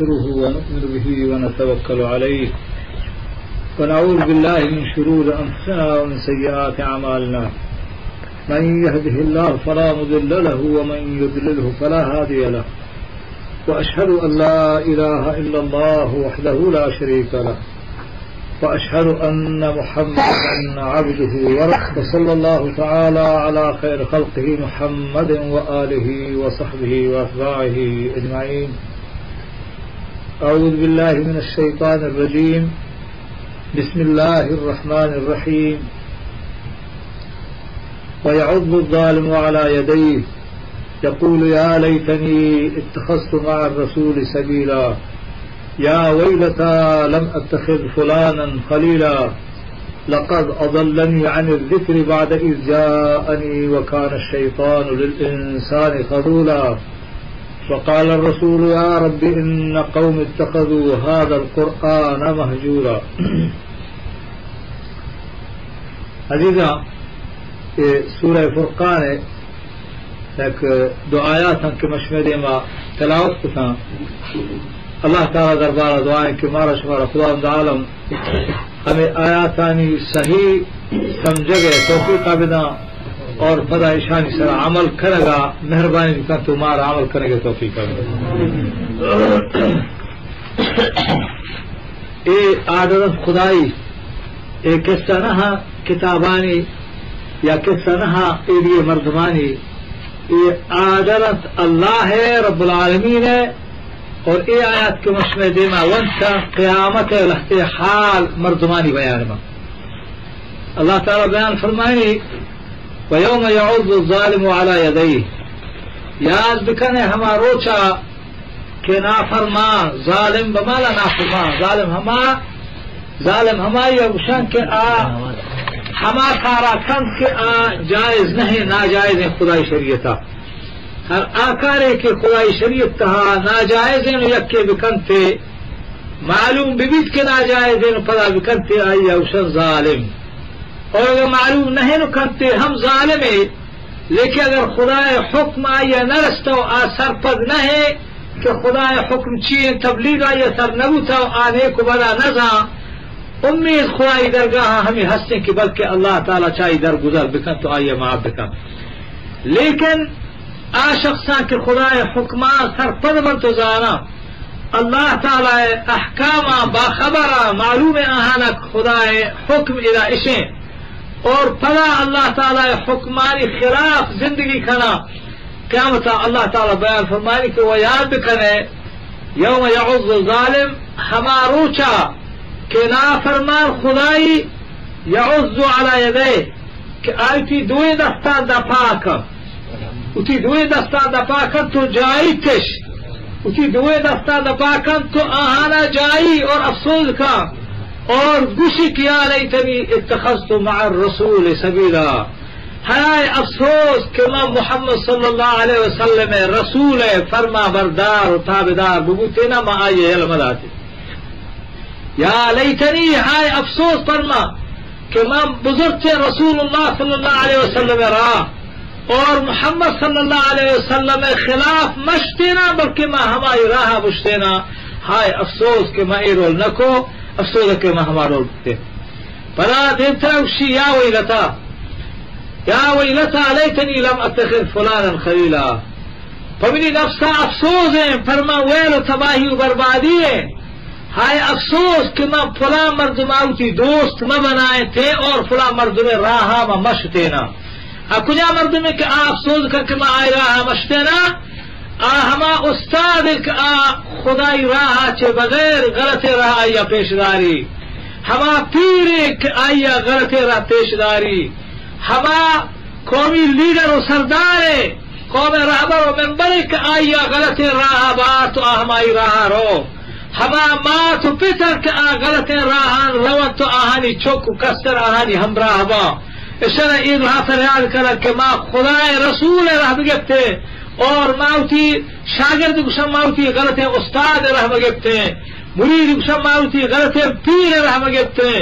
ونستغفره ونؤمن به ونتوكل عليه ونعوذ بالله من شرور أنفسنا ومن سيئات أعمالنا من يهده الله فلا مضل له ومن يضلله فلا هادي له وأشهد أن لا إله إلا الله وحده لا شريك له وأشهد أن محمدا عبده ورسوله صلى الله تعالى على خير خلقه محمد وآله وصحبه وأتباعه أجمعين. أعوذ بالله من الشيطان الرجيم. بسم الله الرحمن الرحيم. ويعض الظالم على يديه يقول يا ليتني اتخذت مع الرسول سبيلا يا ويلتى لم أتخذ فلانا خليلا لقد أضلني عن الذكر بعد إذ جاءني وكان الشيطان للإنسان خذولا وقال الرسول يا رب إن قوم اتخذوا هذا القرآن مهجورا. عزیزاں سورہ فرقان ہے ایک دو آیات ہیں کہ مشمدے میں تلاوت کتاں اللہ تعالیٰ دربار دعائیں کہ مارا شمارا خدا عالم ہمیں آیاتانی صحیح سمجھے گئے توفیق عابدہ اور پدا ایشانی سر عمل کرے گا مہربانی کا تمہارا عمل کرنے کے توفیق عابدہ اے عادت خدائی اے قصہ نہ کتابانی یا قصہ نہ لیے مردمانی یہ عادت اللہ ہے رب العالمین ہے اور اے آیات کے مشمدے میں ونسا قیامت لحظ حال مردمانی بیان میں اللہ تعالیٰ بیان فرمائنی وَيَوْمَ يَعُضُّ الظَّالِمُ عَلَى يَدَيْهِ یاد بکنے ہما روچا کہ نافرمان ظالم بمالا نافرمان ظالم ہما یا گشان کے ہما کارا کند کے جائز نہیں ناجائز ہیں خدای شریعتا ہر آکارے کے خدای شریعت تہا ناجائز ہیں یکے بکنتے معلوم ببیت کے ناجائز ہیں پدا بکنتے آئی اوشن ظالم اور اگر معلوم نہیں نکنتے ہم ظالم ہیں لیکن اگر خدای حکم آئی نرستا و آثر پد نہیں کہ خدای حکم چیئے تبلیغ آئی سر نبوتا و آنے کو بدا نزا امید خدای درگاہ ہمیں ہنستے کہ بلکہ اللہ تعالیٰ چاہی درگزر بکن تو آئیے معاف بکن لیکن آشخصاں کہ خدای حکمان سر پد من تو زانا اللہ تعالیٰ احکامہ باخبرہ معلوم آہانک خدای حکم الہ اشیں اور پدا اللہ تعالیٰ حکمانی خلاف زندگی کھنا قیامتا اللہ تعالیٰ بیان فرمانی کہ وہ یاد بکنے یوم یعض الظالم ہما روچا کہ نافرمان خدائی یعض علی یدیہ کہ آیتی دوی دستان دا پاکم اتی دوی دستان دا پاکم تو جائی تش اتی دوی دستان دا پاکم تو آہانا جائی اور افسوس کا اور گوشی کیا لیتنی اتخذت مع الرسول سبیلا ہائے افسوس کہ میں محمد صلی اللہ علیہ وسلم رسول فرما بردار و تابدار ببوتینا ما آئیے علم داتی یا لیتنی ہائے افسوس فرما کہ میں بزرگ رسول اللہ صلی اللہ علیہ وسلم رہا اور محمد صلی اللہ علیہ وسلم خلاف مشتینا بلکہ میں ہماری راہ مشتینا ہائے افسوس کہ میں ای رول نکو افسوس کہ میں ہمارا رول بکتے پرا دیتا وشی یا ویلتا لیتنی لم اتخذ فلانا خلیلا پمنی نفسا افسوس ہیں فرما ویل و تباہی و بربادی ہے ہائے افسوس کہ میں فلاں مردماؤتی دوست نہ بنائے تھے اور فلاں مردم راہا میں مشتے نا کجا مردم کہ افسوس کر کے میں آئی راہا مشتے نا ہما استاد خدای راہا چے بغیر غلط راہ آیا پیشداری ہما پیر آیا غلط راہ پیشداری ہما قومی لیڈر و سردار قوم رہبر و ممبر آیا غلط راہ بات تو ہماری راہ رو ہما مات و پتر کے غلط راہان روان تو آہانی چوک و کستر آہانی ہمراہ با اشارہ این راہ فریاد کرا کہ ما خدای رسول راہ بگفتے اور ماوتی شاگرد گشم ماوتی غلط استاد راہ بگفتے مرید گشم ماوتی غلط پیر راہ بگفتے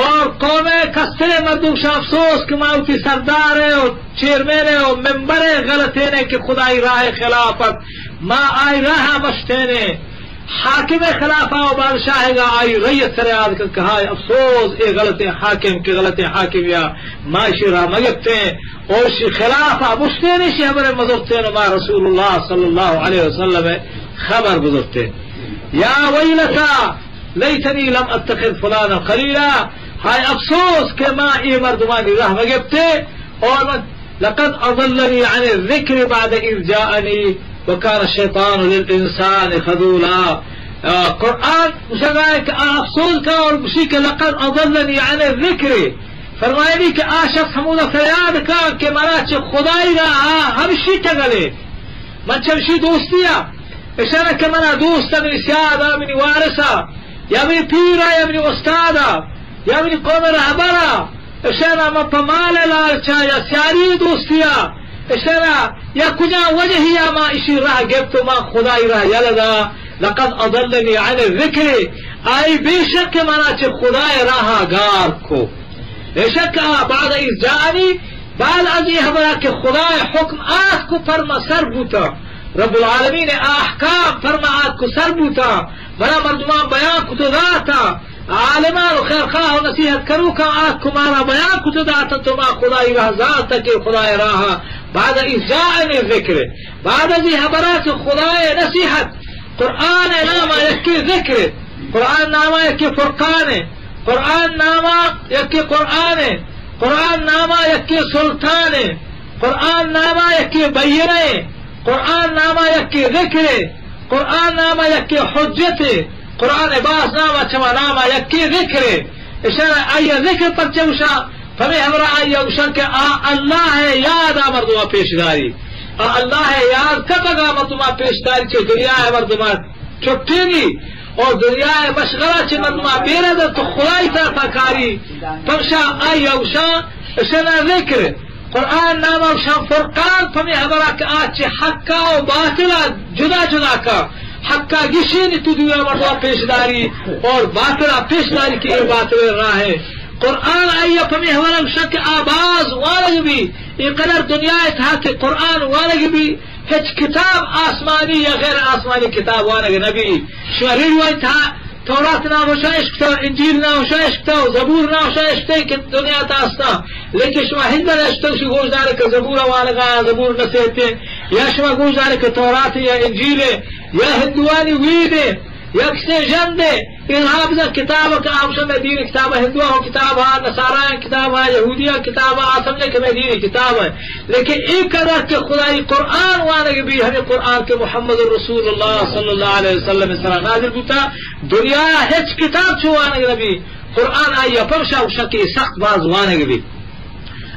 اور قوم کستر مردوش افسوس کہ ماوتی سردار ہے اور چیئرمین ہے اور ممبر غلط ہے کہ خدای راہ خلافت ما آئی راہ مشتے نے حاکم خلافہ و بادشاہ گا آئی ریت سر یاد کر کہا افسوس اے غلط حاکم کے غلط حاکم یا معاشی راہ مگتے ہیں اور خلافہ مشتے نہیں ہمارے مذہبتے نما رسول اللہ صلی اللہ علیہ وسلم خبر گزرتے یا ویلتا لیتنی لم اتخذ فلانا خلیلا ہائے افسوس کہ ماں ای مردمانی راہ مگتے اور لقد اضلنی عن الذکر بعد اذ جاءنی وكان الشيطان للإنسان خذولا قرآن مشاہدہ کہ افسوس کا اور مشی کہ لقد اضلنی عن الذکر فرمائے کہ آشخص حمودہ فریاد کا کہ منا چھ خدای رہا ہمشی تگلے من چمشی دوستیا اشارہ کہ منا دوستا منی سیادہ منی وارثہ یا منی پیرہ یا منی استادہ یا منی قوم رہبرہ اشارہ من پمال لالچا یا سیاری دوستیا اشارہ یا کجا وجہ یا ما اسی راہ گفت ما خدای راہ یلدا لقد اضلنی عن الذکر آئی بے شک منا چھ خدای راہ گار کو بے شک بعد از جانی بعد از یہ ہمارا کہ خدای حکم آت کو فرما سر بوتا رب العالمین احکام فرما آت کو سر بوتا بنا مردمان بیان کو تو داتا عالمان و خیر خواہ و نصیحت کرو کا آت کو مارا بیان کو تو داتا تو ما خدای راہ ذاتا کہ خدای راہ بعد از جانی ذکر بعد از یہ ہمارا کہ خدای نصیحت قرآن نامہ یکی ذکر قرآن نامہ یکی فرقان قرآن نامہ یکی قرآن قرآن نامہ یکی سلطان قرآن نامہ یکی بینے قرآن نامہ یکی ذکر قرآن نامہ یکی حجت قرآن باس نامہ چما نامہ یکی ذکر اشارہ آئیہ ذکر پر چوشا فمی ہمرا آئیہ اوشا کہ اللہ ہے یاد مردمہ پیشداری اللہ ہے یاد کب اگا مردمہ پیشداری چھے دنیا ہے مردمہ چھٹے گی اور دنیا مشغلہ چھے مردمہ بیرد تو خدای طرفہ کاری پمشا آئیہ اوشا اشارہ ذکر قرآن نامہ اوشا فرقان فمی ہمرا کہ آج چھے حقا و باطلہ جدا جدا کا حقا گشین تو دنیا مردمہ پیشداری اور باطلہ پیشداری کی باطل راہ ہے قرآن آئیہ فمی ہمارا شک آباز والگ بھی یہ قدر دنیا تھا کہ قرآن والگ بھی ہچ کتاب آسمانی یا غیر آسمانی کتاب والگ نبی شہری ہوئی تھا تورات نام شایش کتا انجیل نام شایش کتا زبور نام شایش کتا کہ دنیا تاستا لیکن شما ہندر اشتو شی گوش دارے کہ زبور والگا زبور نسیتے یا شما گوش دارے کہ تورات یا انجیل یا ہندوانی وید یا کسی جند ان حافظہ کتاب کا آپشن میں دین کتاب ہے ہندوہ کتاب ہے نصارہ کتاب ہے یہودیہ کتاب ہے سمجھے کہ میں دین کتاب ہے لیکن ایک قدر کہ خدای قرآن وانے بھی ہمیں قرآن کے محمد رسول اللہ صلی اللہ علیہ وسلم صلی نازل بوتا دنیا ہچ کتاب چھوانے بھی قرآن آئیہ پرشا وشکی سخت باز وانے بھی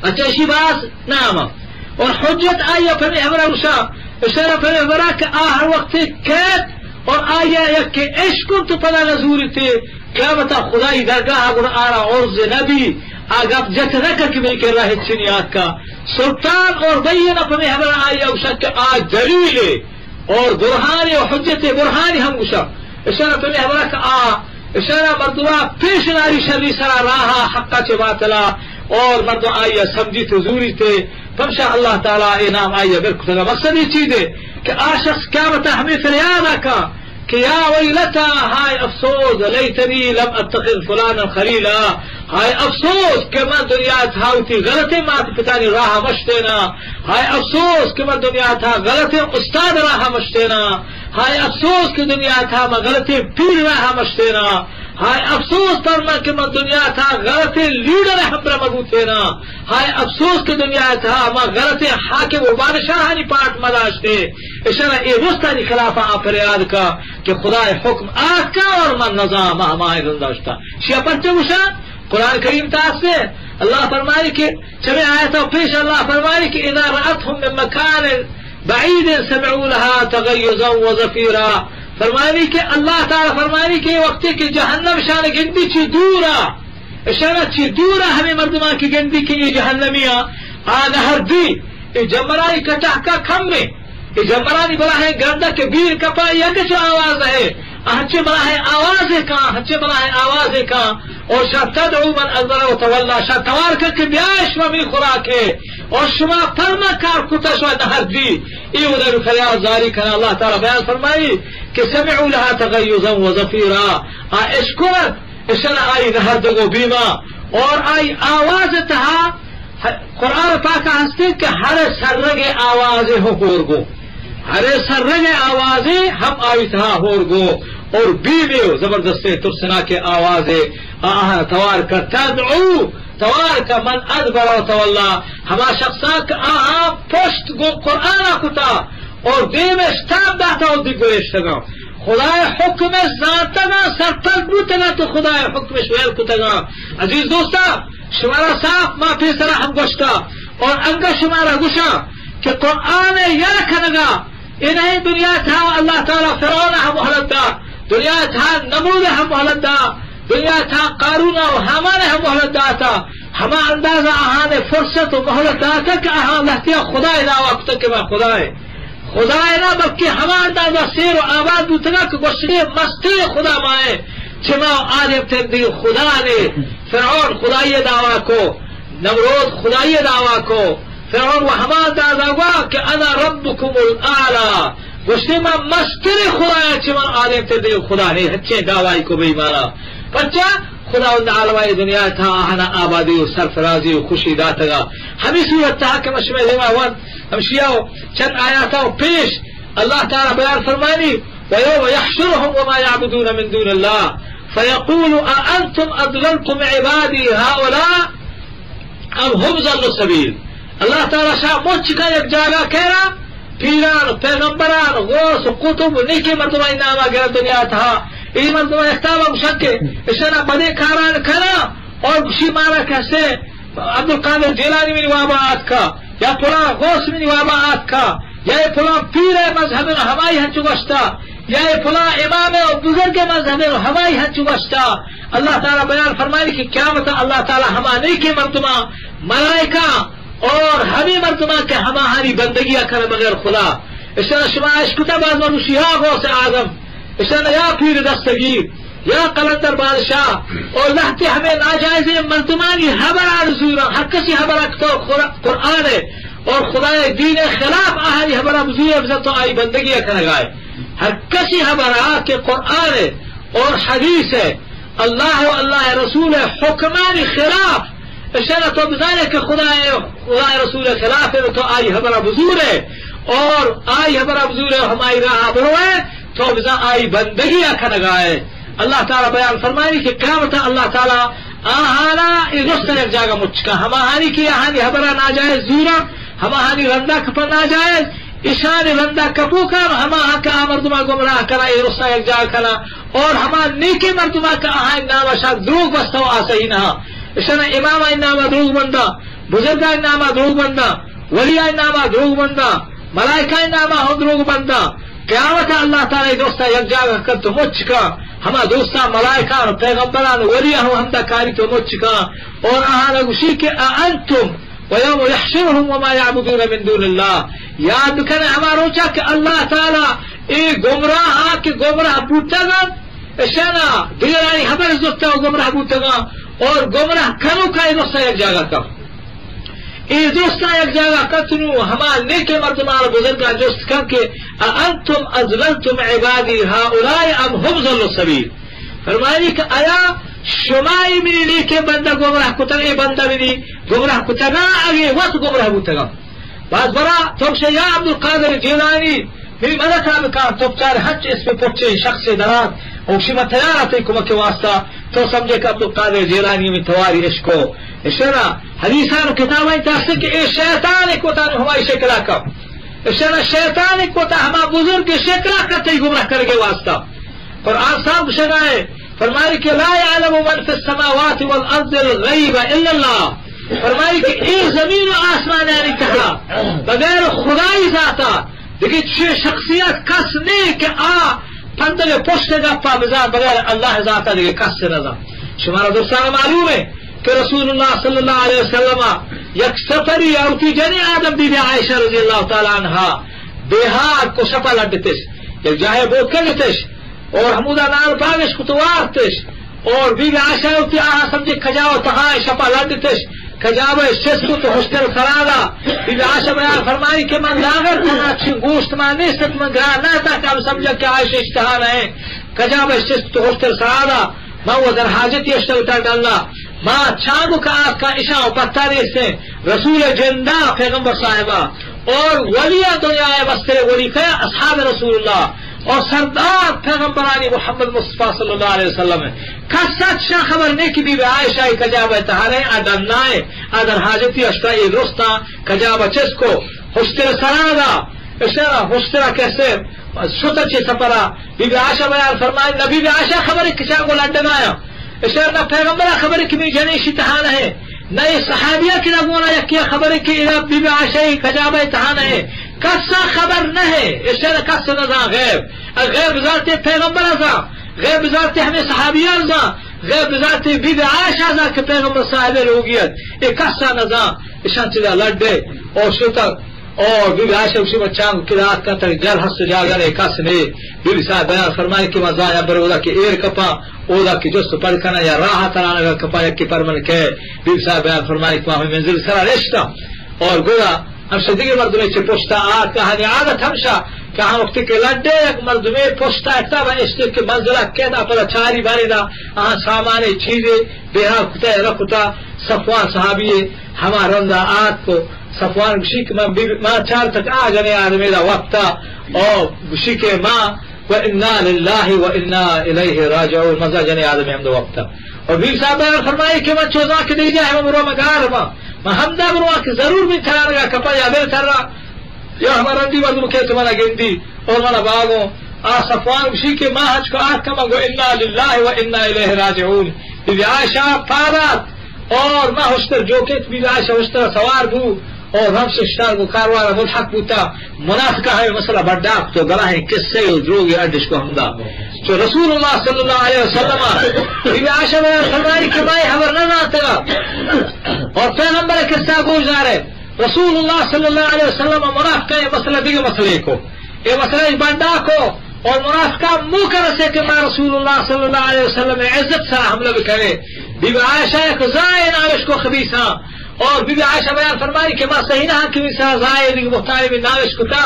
اچھا اسی باز نام اور حجت آئیہ پھر ہمرا وشا اشارہ پھر ہمرا کہ آہر وقت کیت اور آیا یک کہ عشق تو پدا نزوری تھے قیامتا خدای درگاہ گن آرا عرض نبی آگا جت نکر کہ میں کہہ رہا ہے چنیات کا سلطان اور بینہ پمی ہمارا آیا اوشا کہ آج دلیل اور برہانی اور حجت برہانی ہم اوشا اشارہ پمی ہمارا کہ اشارہ مردوہ پیش ناری شری سرا راہا حقا چے باطلا اور مردو آیا سمجھی تزوری تھے پمشا اللہ تعالیٰ انام آیا بالکل مقصد یہ چیز ہے کہ شخص قیامتا ہمیں فریاد کا کہ یا ویلتا ہائے افسوس لیتنی لم اتخذ فلانا خلیلا ہائے افسوس کہ میں دنیا تھا ہوتی غلطی مات پتانی راہ مشتینا ہائے افسوس کہ میں دنیا تھا غلطی استاد راہ مشتینا ہائے افسوس کہ دنیا تھا میں غلطی پیر راہ مشتینا ہائے افسوس پر میں کہ میں دنیا تھا غلطی لیڈر ہمرا مگوتینا ہائے افسوس کہ دنیا تھا میں غلطی حاکم و بادشاہانی پاٹ مداشتے اشارہ اے وستانی خلافہ آپ فریاد کا کہ خدا حکم آکا اور من نظام ہمائے گنداشتا شیعہ پرچے مشاہ قرآن کریم تاسے اللہ فرمائے کہ چمیں آیتا پیش اللہ فرمائے کہ اذا رأتهم من مکان بعید سمعوا لها تغیزا و زفیرا فرمائے کہ اللہ تعالی فرمائے کہ وقت کی جہنم شان گندی چی دورا اشارہ چی دورا ہمیں مردمان کی گندی کی یہ جہنمیاں آنہر دی جمرائی کٹا کا کھم میں جمرانی بلا ہے گردہ کے بیر کپا یا کچھ آواز ہے ہنچے بلا ہے آواز کا ہنچے بلا ہے آواز کا اور شاہ تدعو من ادبر و تولا شاہ توار کر کے بیاش میں خوراک ہے اور شما فرما کار کتش و نہر دی ای ادھر فریاد زاری کنا. اللہ تعالی بیان فرمائی کہ سمعوا لها تغیظا و زفیرا اشکرت اشن آئی نہر دگو بیما اور آئی آواز تہا قرآن پاک ہستے کہ ہر سرگ آوازیں ہو ہورگو ہر سرگ آوازیں ہم آئی تہا ہورگو اور بیویو زبردست ترسنا کے آوازیں توار کر تدعو توار کا من ادبر و تولا ہما شخصا کا پشت گو قرآن کتا اور دیم اشتاب داتا اور دی گوشتگا خدای حکم ذاتنا سرپل بوتنا تو خدای حکم شویل کتگا. عزیز دوستا شمارا صاف ما پیسرا ہم گوشتا اور انگا شمارا گوشا کہ قرآن یرکنگا انہیں دنیا تھا اللہ تعالی فرعون ہم محلت دا دنیا تھا نمود ہم محلت دا دنیا تھا قارون و حامان ہم محلت دا تھا ہما اندازہ آہانے فرصت و محلت دا تھا کہ آہاں لہتیا خدای دا وقت کہ میں خدای نہ بلکہ ہما اندازہ سیر و آباد بوتنا کہ گوشتی مستی خدا مائے چما آدم تردی خدا نے فرعون خدای دعویٰ کو نمرود خدای دعویٰ کو فرعون و ہما اندازہ ہوا کہ انا ربکم الاعلی گوشتی میں مستر خدا ہے چما آدم تردی خدا نے ہچے دعوائی کو بھی مانا بچہ خدا ان عالمائی دنیا تھا آہنا آبادی و سرفرازی و خوشی داتگا ہمیں صورت تھا کہ مشمع زمان ہمشیاؤ چند آیاتا و پیش اللہ تعالی بیان فرمانی وَيَوْمَ يَحْشُرُهُمْ وَمَا يَعْبُدُونَ مِن دُونِ اللَّهِ فَيَقُولُ أَأَنْتُمْ أَضْلَلْتُمْ عِبَادِي هَؤُلَاءِ أَمْ هُمْ ضَلُّوا السَّبِيلَ. اللہ تعالی شاہ مجھ کا ایک جاگہ کہنا پیران پیغمبران غوث قطب نیکی مردمہ نامہ گرہ دنیا تھا این مردمہ اختابہ مشکے اشنا بدے کاران کھنا اور گشی مارا کیسے عبدالقادر جیلانی میں نوابات کا یا پلا غوث میں نوابات کا یا پلا پیر مذہب ہمائی ہنچو گشتا یا پلا امام و بزرگ مذہب ہمائی ہنچو گشتا. اللہ تعالیٰ بیان فرمائی کہ قیامت اللہ تعالیٰ ہما نیکی مردمہ ملائکہ اور ہمیں مردمہ کے ہماری بندگیاں کرے بغیر خدا اشنا شما اشکتا باز منوشی یا غوث آدم اشنا یا پیر دستگیر یا قلندر بادشاہ اور لہتے ہمیں ناجائز مردمانی حبر آرزورا ہر کسی حبر اکتا قرآن ہے اور خدا دین خلاف آہاری حبر آرزور افضل تو آئی بندگیاں کرے گائے ہر کسی حبر آکے قرآن ہے اور حدیث ہے اللہ و اللہ رسول حکمانی خلاف اشارہ تو بزانے کہ خدا رسول خلاف ہے تو آئی ہمارا بزور ہے اور آئی ہمارا بزور ہے ہماری راہ برو ہے تو بزا آئی بندگی آکھا لگائے. اللہ تعالیٰ بیان فرمائی کہ قیامت اللہ تعالیٰ آہانا ازوستر ایک جاگہ مچکا ہماری کی آہانی ہمارا ناجائز زورا ہماری رندہ کپا ناجائز اشان رندہ کپو کر ہمارا کا مردمہ گمراہ کرا ازوستر ایک جاگہ کرا اور ہمارا نیکی مردمہ کا آہانی نام شاک دروگ بستو آسہی نہا اشنا امام نامہ دروغ بندہ بزرگ نامہ دروغ بندہ ولی نامہ دروغ بندہ ملائکہ نامہ ہو دروغ بندہ. قیامت اللہ تعالی دوستا یک جاگہ کر تو مچ کا ہما دوستا ملائکہ پیغمبران ولی ہم ہمدہ کاری تو مچ کا اور آہانا گوشی کہ اانتم ویوم یحشرهم وما یعبدون من دون اللہ یاد بکنے ہمارا روچا کہ اللہ تعالی ای گمراہ آکے گمراہ بوتگا اشنا دیرانی حبر زدتا و گمراہ بوتگا اور گمراہ کرو کا یہ دوستا ایک جاگہ کا یہ دوستا ایک جاگہ کتنو ہمارے نیک مردمان بزرگاں جست کر کے انتم اضللتم عبادی هؤلاء ام هم ضلوا السبیل فرمائی کہ آیا شمائی منی نیک بندہ گمراہ کتن اے بندہ منی گمراہ کتنا آگے وقت گمراہ بوتگا بعض برا توکشے یا عبدالقادر جیلانی میری مدد آبکار تو بچار حج اس پہ پچھے شخص درات اوشی میں تیار آتے کمک کے واسطہ تو سمجھے کہ عبدالقادر جیلانی میں تواری عشقو اشنا حدیثان و کتابیں تحصیل کہ اے شیطان ایک وطا ہماری شکلہ کا اشنا شیطان ایک وطا ہما بزرگ شکلہ کرتے ہی گمراہ کرگے واسطہ. قرآن صاحب شنا ہے فرمائی کہ لا يعلم من في السماوات والارض الغیب الا اللہ فرمائی کہ اے زمین و آسمان یعنی کہا بغیر خدای ذاتا دیکھیں چھ شخصیت کس نہیں کہ پندل پشت گا پا بزار بغیر اللہ ذاتا دیکھیں کس سے رضا. شمارا دوستان معلوم ہے کہ رسول اللہ صلی اللہ علیہ وسلم یک سفری اوتی جنی آدم بی بی عائشہ رضی اللہ تعالی عنہ بیہار کو شپا لڑتش یک جاہے بوک کرتش اور حمودہ نال باغش کتوارتش اور بی بی عائشہ اوتی آہا سمجھے کھجاو تہاں شپا لڑتش کجاب شستو تو ہشتر فرادا بی بی عائشہ بیان فرمائی کہ من لاغر کنا چھ گوشت ما نیست من گران نہ تھا کہ ہم سمجھا کہ عائشہ اشتہار ہے کجاب شستو تو ہشتر فرادا ما وہ در حاجت اشتہتا ڈالنا ما چاگو کا آت کا اشاء و پتاری سے رسول جندہ پیغمبر صاحبہ اور ولی دنیا بستر ولی کیا اصحاب رسول اللہ اور سردار پیغمبرانی محمد مصطفیٰ صلی اللہ علیہ وسلم کسات شاہ خبر نہیں کی بی بی عائشہ کجاب اتحارے ادنائے ادر حاجتی اشتائی درستا کجاب چس کو ہشتر سرادا اشترا ہشترا کیسے شتر چی سپرا بی بی عائشہ بیان فرمائے نبی بی عائشہ خبر کچا کو لندن آیا اشترا پیغمبرہ خبر کی بھی جنیشی تحان ہے نئے صحابیہ کی نگونا یکیا خبر کی بی بی عائشہ کجاب اتحان ہے کسا خبر نہ ہے اس طرح کس نظام غیب غیب ذات پیغمبر ازا غیب ذات ہمیں صحابیان ازا غیب ذات بی بی عائشہ ازا کہ پیغمبر صاحب لوگیت یہ کسا نظام اشان چیزا لڑے اور شتر اور بی بی عائشہ اسی بچان قرات کا تک جل حس جاگر کس نے بی بی صاحب بیان فرمائے کہ مزا یا برودا کہ ایر کپا اودا کی جست پر کنا یا راہ ترانا کا کپا یک کی پرمن کے بی بی صاحب بیان فرمائے کہ ہمیں منزل سرا رشتہ اور گویا ہم صدیقی مردمے چھ پوشتا آت کہانی عادت ہمشا کہ ہم وقتی کے لڈے ایک مردمے پوشتا اکتا با اشتر کی منزلہ کہتا پر چاری باری دا آہاں سامانے چیزے بیہا کتا رکھتا صفوان صحابی ہما رندہ آت کو صفوان گشی کہ ماں چار تک آ جانے آدمی دا وقتا اور گشی کے ماں وَإِنَّا لِلَّهِ وَإِنَّا إِلَيْهِ رَاجِعُونَ مزا جانے آدمی ہم دا وقتا اور بیر صاحب بیان فرمائی کہ من چوزا کے دے جائے ہم مرو مگار ما ہم دا بروا کہ ضرور بھی تھرانے گا کپا یا بیر تھر رہا یا ہمارا رندی مردم کہتے منا گندی اور منا باغوں صفوان بشی کے ماں حج کو آت کما گو انا للہ و انا الیہ راجعون بی بی عائشہ پارات اور ماں ہوشتر جو کہ بی بی عائشہ ہوشتر سوار بو اور ہم سے شتار کو کاروارا ملحق بوتا منافقہ ہے مسئلہ برداق تو گلا ہے کس سے دروگی اڈش کو ہمدا تو رسول اللہ صلی اللہ علیہ وسلم بی بی عائشہ میں فرمائی کہ مائی خبر نہ آتا اور پیغمبر کس طرح گوشدار ہے رسول اللہ صلی اللہ علیہ وسلم منافقہ یہ مسئلہ دیگے مسئلے کو یہ مسئلہ بندہ کو اور منافقہ منہ کر سے کہ میں رسول اللہ صلی اللہ علیہ وسلم عزت سے حملہ بھی کرے بی بی عائشہ ایک زائن آوش کو خبیثہ اور بی بی عائشہ بیان فرمائی کہ ماں صحیح نہ کہ مثلا زائن مختاری میں ناوش کو تا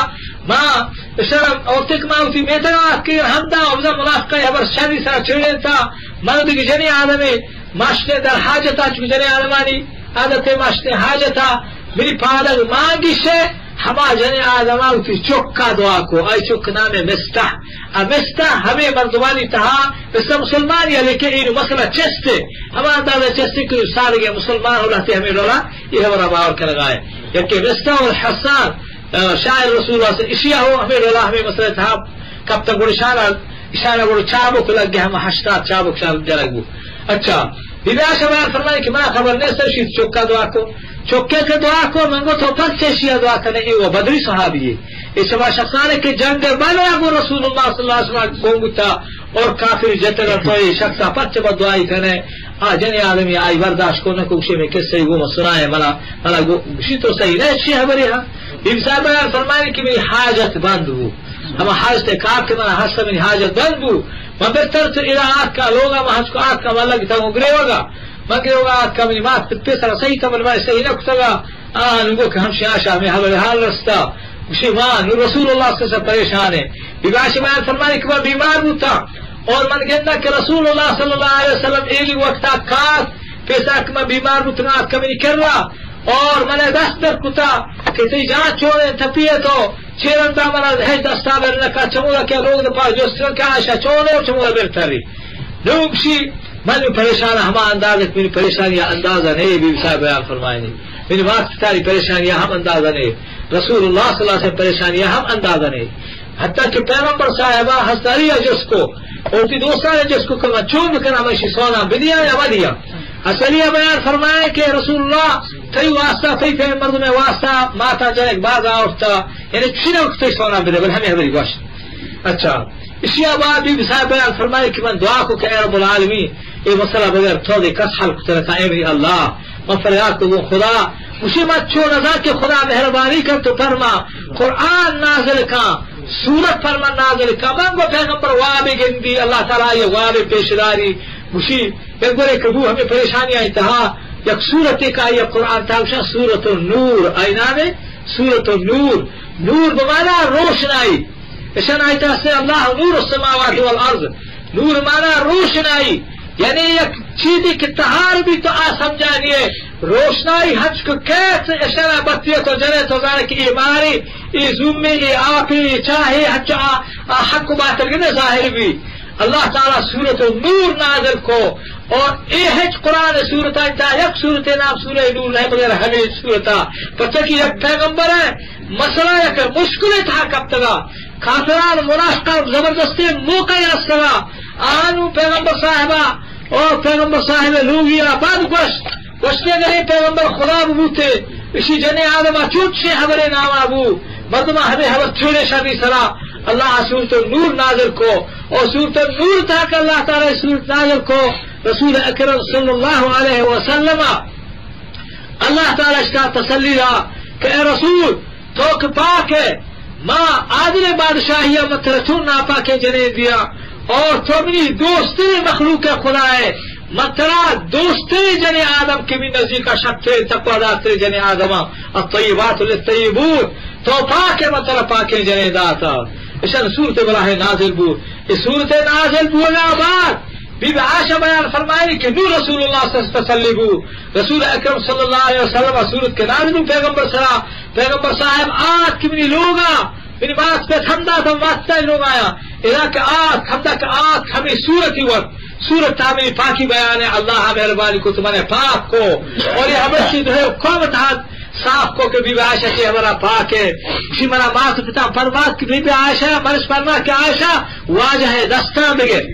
ماں شرم اور تک ماں ہوتی میتنا کہ ہمدا افضل منافقہ یبر شری سا چھڑے تا مرد کی جنی آدمی ماشتے در حاجتا چکی جنی آدمانی عادت ماشتے حاجتا میری پالک مانگی سے ہما جنے آدماں کی چکا دعا کو آئی چک نام مستح مستح ہمیں مردمانی تہا اس مسلمان یا لیکن این مسئلہ چستے ہما اندازہ چستے کہ سال گئے مسلمان ہو رہتے ہمیں رولا یہ ہمارا باور کر لگائے یکی مستح اور حسان شاعر رسول اللہ سے اشیاء ہو ہمیں رولا ہمیں مسئلہ تھا کب تک گوڑی اشارہ گوڑی چابک لگ گیا ہم ہشتات چابک شابک جلگ گو اچھا بی بی عائشہ بیان فرمائے کہ میں خبر نہیں سر شید چکا دعا کو چکے کے دعا کو منگو تو پس سے شیعہ دعا کرنے وہ بدری صحابی ہے اس شبہ شخصانے کے جنگ بنا گو رسول اللہ صلی اللہ علیہ وسلم گونگتا اور کافر جتر توئی شخصا پچ بد دعائی کرنے جنی آدمی آئی برداشت کو نہ کوشے میں کس صحیح وہ سنائے ملا گوشی تو صحیح نہیں اچھی خبری ہاں بی صاحب بیان فرمائے کہ میری حاجت بند ہو ہم حاجت کاف کے منا حاجت میری حاجت بند ہو میں بہتر تو الہات کا لوگا میں حج کو آت کا والا کی تھا گرے ہوگا مگر ہوگا آت کا میری بات پیسر صحیح تھا میں صحیح نہ کتا گا نگو کہ ہم شیاشا میں حال رستا شیمان رسول اللہ سے پریشان ہے بیباشی میں فرمانے کہ وہ بیمار ہوتا اور من کہتا کہ رسول اللہ صلی اللہ علیہ وسلم ایلی وقتا کات پیسا کہ میں بیمار ہوتا آت کا میری کر رہا اور میں نے دست در کتا کہ تی جان چھوڑے تپیے تو چیرن دا منا ہے دستا برنکا چمولا کیا لوگ دا پاس جو سرن کا آشا چھوڑے اور چمولا برتری نوکشی میں پریشان ہما اندازت میری پریشانی اندازہ نہیں بی صاحب بیان فرمائے نہیں میری بات تاری پریشانیاں ہم اندازہ نہیں رسول اللہ صلی اللہ علیہ وسلم پریشانیاں ہم اندازہ نہیں حتیٰ کہ پیغمبر صاحبہ حسدریہ جس کو اور تی دوسرا نے جس کو کلمہ چوب کرنا ہمیشی سونا بدیا یا ودیا حسدریہ بیان فرمائے کہ رسول اللہ تی واسطہ تی پہ مرد میں واسطہ ماتا جنک باز آورتا یعنی چھنے وقت تی سونا بدیا بل ہمیں حضری گوشت اچھا اسی بعد بھی صاحب بیان فرمائے کہ من دعا کو کہ اے رب العالمین یہ مسئلہ بغیر تھوڑے کس حل کتر کا اے میری اللہ من فریاد کو خدا اسی مت چھوڑ نہ کہ خدا مہربانی کر تو فرما قرآن نازل کا سورت فرما نازل کا منگو پیغمبر واب گندی اللہ تعالیٰ یہ واب پیشداری مشی پیغمبر کبو ہمیں پریشانیاں انتہا یک صورت کا یہ قرآن تھا سورۃ النور آئی نام ہے سورۃ النور نور بمانا روشنائی اشان آیت سے اللہ نور السماوات والارض نور مانا روشنائی یعنی ایک چیزی کی تہار بھی تو سمجھانیے روشنائی حج کو کیسے اشارہ بتیے تو جنے تو جانے کی ایماری ای زومی ای آپی ای چاہی حج حق کو باطل کے ظاہر بھی اللہ تعالیٰ سورۃ النور نازل کو اور اے حج قرآن سورت آئیتا یک سورت نام سورہ نور نہیں بغیر ہمیں سورتا پتہ کی یک پیغمبر ہے مسئلہ یک مشکل تھا کب تگا کافران منافقان زبردستی موقع رسلا آنو پیغمبر صاحبہ اور پیغمبر صاحب لوگیا بعد گوشتے گئے پیغمبر خدا بوتے اسی جنے آدم چوٹ سے حبر نام ابو مردمہ ہمیں حبر چھوڑے شبی سرا اللہ سورۃ النور نازل کو اور سورۃ النور تھا کہ اللہ تعالی سورۃ نازل کو رسول اکرم صلی اللہ علیہ وسلم اللہ تعالی اس کا تسلی رہا کہ اے رسول تو کہ پاک ہے ماں عادل بادشاہیہ مترسون ناپاک جنے دیا اور تو منی دوستی مخلوق خدا ہے مترا دوستی جنے آدم کی بھی نزدیک کا شک تھے تقوی دار جنے آدم الطیبات للطیبون تو پاک ہے مترا پاک جنے داتا اشان صورت براہ نازل بو اس صورت نازل بو بعد بی بی عائشہ بیان فرمائی کہ نور رسول اللہ صلی اللہ علیہ وسلم رسول اکرم صلی اللہ علیہ وسلم صورت کے نازل پیغمبر صاحب آج کی منی لوگا میری بات پہ تھمدا تھا واسطہ لوگ آیا اذا کہ آج تھمدا کہ آج ہمیں صورت ہی وقت صورت تھا میری پاکی بیان ہے اللہ مہربانی کو تمہارے پاک کو اور یہ ہمیں چیز ہے قوم تھا صاف کو کہ بی بی عائشہ کی ہمارا پاک ہے اسی مرا ماں پتا فرمات کی بی بی عائشہ مرش فرما کہ عائشہ واجہ ہے دستان بگیر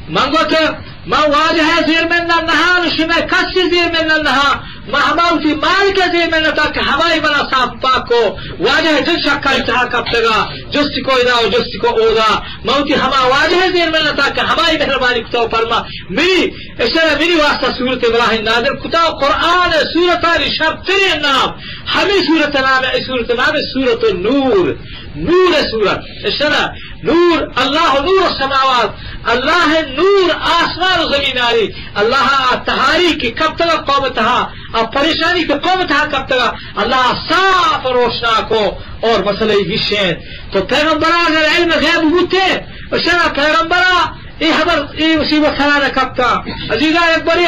منگو تو ما واجہ ہے زیر من نہا نشمہ کس زیر من نہا ما ہماوتی مال کے زیر من نتا کہ ہماری بنا صاف پاک کو واجہ ہے جن شک کا اتحا کب تگا جستی کو ادا و جستی کو اودا موتی ہما واجہ ہے زیر من نتا کہ ہماری مہربانی کتاو فرما میری اس طرح میری واسطہ سورت ابراہیم نازل کتاو قرآن سورت آلی شب ترین نام ہمیں سورت نام ہے سورت نام ہے سورت النور نور سورت اس طرح نور اللہ نور السماوات اللہ ہے نور آسمان و زمین آری اللہ تہاری کی کب تک قوم تہا اور پریشانی کی قوم تہا کب تک اللہ صاف روشنا کو اور مسئلہ گشین تو پیغمبرہ اگر علم غیب ہوتے اس طرح پیغمبرہ یہ خبر یہ مصیبت خلانا کب تک عزیزہ ایک بڑی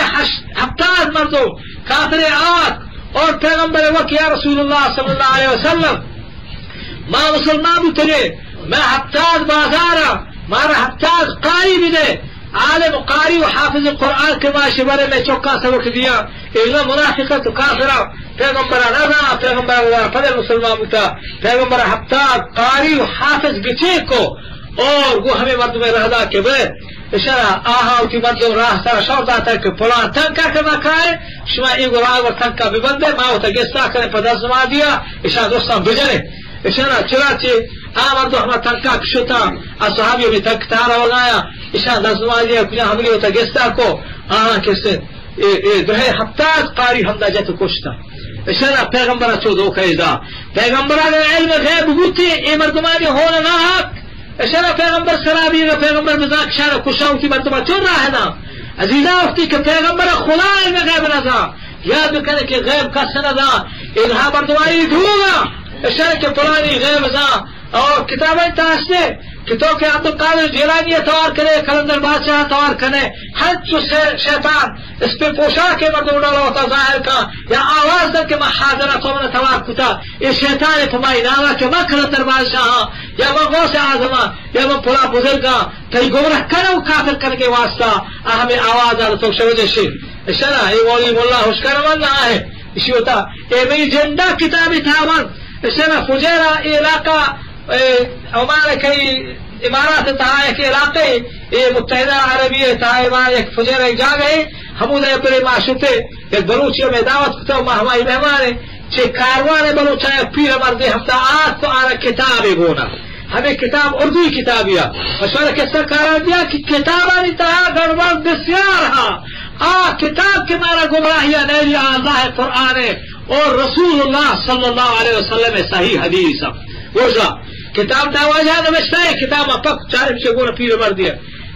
ہفتاد مردوں کافر آت اور پیغمبر وقت یا رسول اللہ صلی اللہ علیہ وسلم ماں مسلمان بھی تلے میں ہفتاد بازارا مارا ہفتاد قاری بھی دے عالم قاری و حافظ قرآن کے معاشی بارے میں چوکا سبق دیا اینا منافقت و کافرہ پیغمبرہ نظر پیغمبرہ فضل مسلمان بتا پیغمبرہ ہفتاد قاری و حافظ بچے کو اور وہ ہمیں مردم رہدا کے بے اشارہ آہا اتی مردم راہ سارا شور داتا ہے کہ پلان تنکا کرنا کھائے شما ایگو راہ و تنکا بھی بندے ماں ہوتا گیستا کرنے پر دزما دیا اشارہ دوستان بجنے اشارہ چراچے آمردو ہمیں تنکا کشتا اصحابیوں میں تنک تارا وگایا اشارہ دزما دیا کنیا ہمیں ہوتا گیستا کو آہا کسے دوہے ہفتاد قاری ہمدہ جت کشتا اشارہ پیغمبرہ چودو قیدہ پیغمبرہ اگر علم غیب ہوتی اے مردمانی ہونا نہ حق اشارہ پیغمبر سرابی و پیغمبر مزاق اشارہ کشاوتی مردمہ چون رہا ہے نا عزیزہ وقتی کہ پیغمبر خدا علم غیب نظا یاد بکنے کہ غیب کا سندا اظہا مردمانی دھوگا اشارہ کہ پرانی غیب نظا اور کتابیں تاستے کہ تو کہ عبدالقادر جیلانی توار کرے کلندر بادشاہ توار کرے ہر جو شیطان اس پہ پوشا کے مردم ڈالا ہوتا ظاہر کا یا آواز در کے میں حاضرہ تو میں توار کتا یہ شیطان پمائی ناما کہ میں کلندر بادشاہ یا میں غوث اعظم یا میں پلا بزرگا کئی گمراہ کرو کافر کر کے واسطہ ہمیں آواز آ تو شوجہ شیر اشارہ یہ ولی مولا ہوشکر من نہ ہے اسی ہوتا اے میری جنڈا کتابی تھا من اشارہ فجیرہ علاقہ ہمارے کئی امارات تھا ایک علاقے یہ متحدہ عربی تھا ایک فجیر ایک جا گئے ہمود بڑے معاشرے ایک بلوچیوں میں دعوت کرتا ہوں ہماری مہمان چھ کاروان بلوچا پیر مردے ہفتہ آج تو آنا کتاب بونا ہمیں کتاب اردو کتابیا مشورہ کس کا قرار دیا کہ کتاب آنی تہا گڑبڑ بسیار ہاں کتاب کے مارا گمراہیہ نہیں اللہ قرآن اور رسول اللہ صلی اللہ علیہ وسلم صحیح حدیث روزہ کتاب داواجہ نوشتا ہے کتاب پک چارے سے گونا پیر مر دیا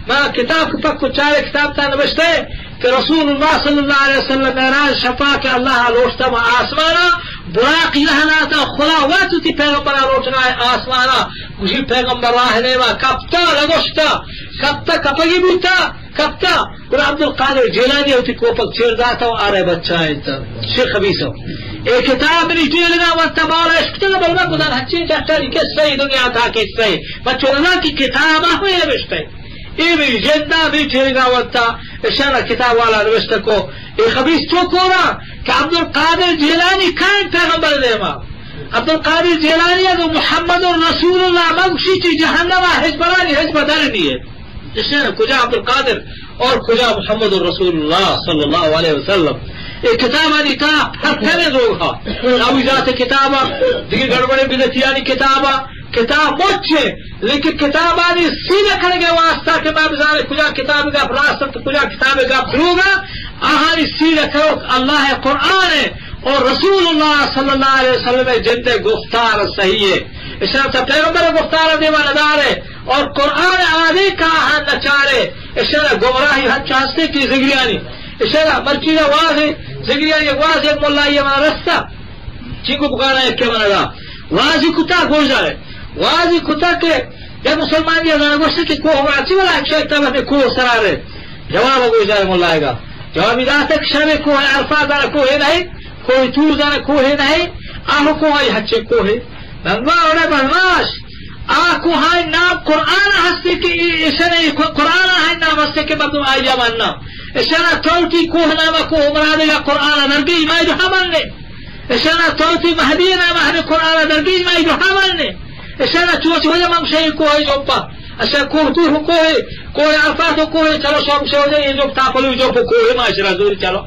میں کتاب پک کو چارے کتاب تا نوشتا ہے کہ رسول اللہ صلی اللہ علیہ وسلم معراج شفا کہ اللہ لوٹتا و آسمانا براق لہناتا خلا واتتی پیغمبر لوٹنا ہے آسمانا مجھے پیغمبر راہ نیما کبتا لگوشتا کبتا کپگی بوتا کبتا اور عبدالقادر جیلانی ہوتی کوپک چیر داتا و آرے بچہ ہے شیخ خبیصہ ایک کتاب منی جیلنا وانتا بالا اشکتا بلنا کدان ہچین چاہتا کہ صحیح دنیا تھا کہ صحیح بچوں اللہ کی کتاب ہوئی نوشتا ہے ایمی جندہ بھی ٹھیرگا وقتا اشارہ کتاب والا نوشتہ کو ایک خبیص تو کورا کہ عبدالقادر جیلانی کائن پیغمبر دیما عبدالقادر جیلانی ہے تو محمد رسول اللہ مگشی چی جہنم حجبرانی حجب درنی ہے اشارہ کجا عبدالقادر اور کجا محمد رسول اللہ صلی اللہ علیہ وسلم ایک کتابانی تا پھرنے دوگا ناوی ذات کتابا دیگر گڑبڑے بدتیانی کتابا کتاب مچھے لیکن کتابانی سیدھے کھڑے گئے واسطہ کہ میں بزانے کجا کتاب کا فراست کجا کتاب کا دروگا آہانی سیدھے کرو اللہ قرآن ہے اور رسول اللہ صلی اللہ علیہ وسلم جند گفتار صحیح ہے اشارہ پیغمبر گفتار دیوان دار ہے اور قرآن آدھی کا آہان نچارے اشارہ گمراہی حد چاہستے کی زگریانی اشارہ مرچینا واضح زگریانی واضح مولا یہ مانا رستہ چنگو بکانا ہے کیا مانا دا واضح کتا گوشدار ہے واضح کتا کہ یا مسلمان یہ زانا گوشتے کہ کوہ ہمارا چی والا ایک شاید میں کوہ سرار ہے جواب گوشدار مولا ہے گا جوابی داتا کہ شاید کوہ عرفات دانا کوہ نہیں کوئی تور دانا کوہ نہیں آہو کوہ آئی حچے کوہ بنوا اوڑے بنواش آکو ہائی نام قرآن ہستے کہ اشارہ قرآن ہائی نام ہستے کہ مردم آئیا ماننا اشارہ توتی کوہ نامہ کوہ مرادے گا قرآن نرگی مائی جو ہماننے اشارہ توتی مہدی نامہ ہمیں قرآن نرگی مائی جو ہماننے اشارہ چوچ ہو جا ممشہی کوہ جوپا اشارہ کوہ تو ہو کوہ عرفات ہو کوہ چلو شوق سے ہو جائے یہ جو تاپلو جو کوہ معاشرہ زوری چلو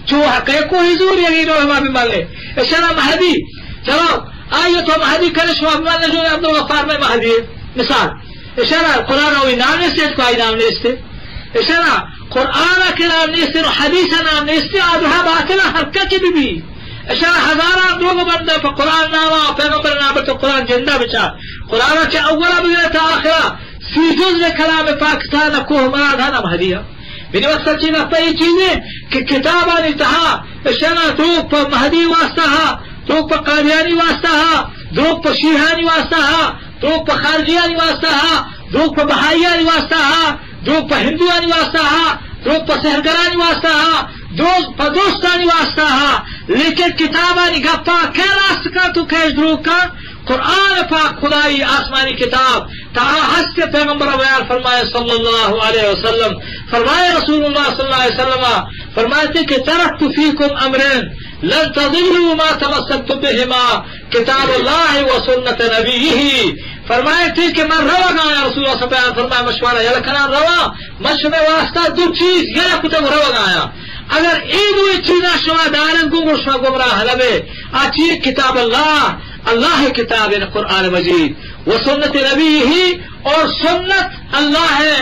چو حقے کوہ زوری اگی رو ہما بھی مانگے اشارہ مہدی چلو آئیے تو مہدی کرے شما بھی مانگے جو عبدالغفار میں مہدی ہے مثال اشارہ قرآن ہوئی نام نیستے کو آئی نام نیستے اشارہ قرآن کے نام نیستے حدیث نام نیستے آدھا باطلہ حرکت بھی اشارہ ہزارہ لوگ بندہ پر قرآن نامہ پیغمبر نامہ تو قرآن زندہ بچا قرآن کے اولا بگرے تا آخرہ سی جز کلام پاکستان کوہ مراد ہے نام ہدیہ میری وقت سچی نقطہ یہ چیزیں کہ کتابانی تہا اشارہ دروگ پر مہدی واسطہ ہا دروگ پر قادیانی واسطہ ہا دروگ پر شیحانی واسطہ ہا دروگ پر خارجیانی واسطہ ہا دروگ پر بہائیانی واسطہ ہا دروگ پر ہندوانی واسطہ ہا دروگ پر سہرگرانی واسطہ ہا دروگ پر دوستانی واسطہ ہا لیکن کتابانی گپا کیا راست کا تو کیش دروگ کا قرآن پاک خدائی آسمانی کتاب تا ہست پیغمبر بیان فرمائے صلی اللہ علیہ وسلم فرمائے رسول اللہ صلی اللہ علیہ وسلم فرماتے کہ ترکت فیکم امرین لن تضلوا ما تمسکتم بہما کتاب اللہ و سنت نبیہ فرمائے تھے کہ من روا گایا رسول اللہ صلی اللہ علیہ وسلم فرمائے مشورہ یا لکھنا روا مشورہ واسطہ دو چیز یا کتب روا گایا اگر این ہوئی چیزیں شما دارن گمر شما گمراہ لبے آچی کتاب اللہ کتاب قرآن مجید وہ سنت نبی ہی اور سنت اللہ ہے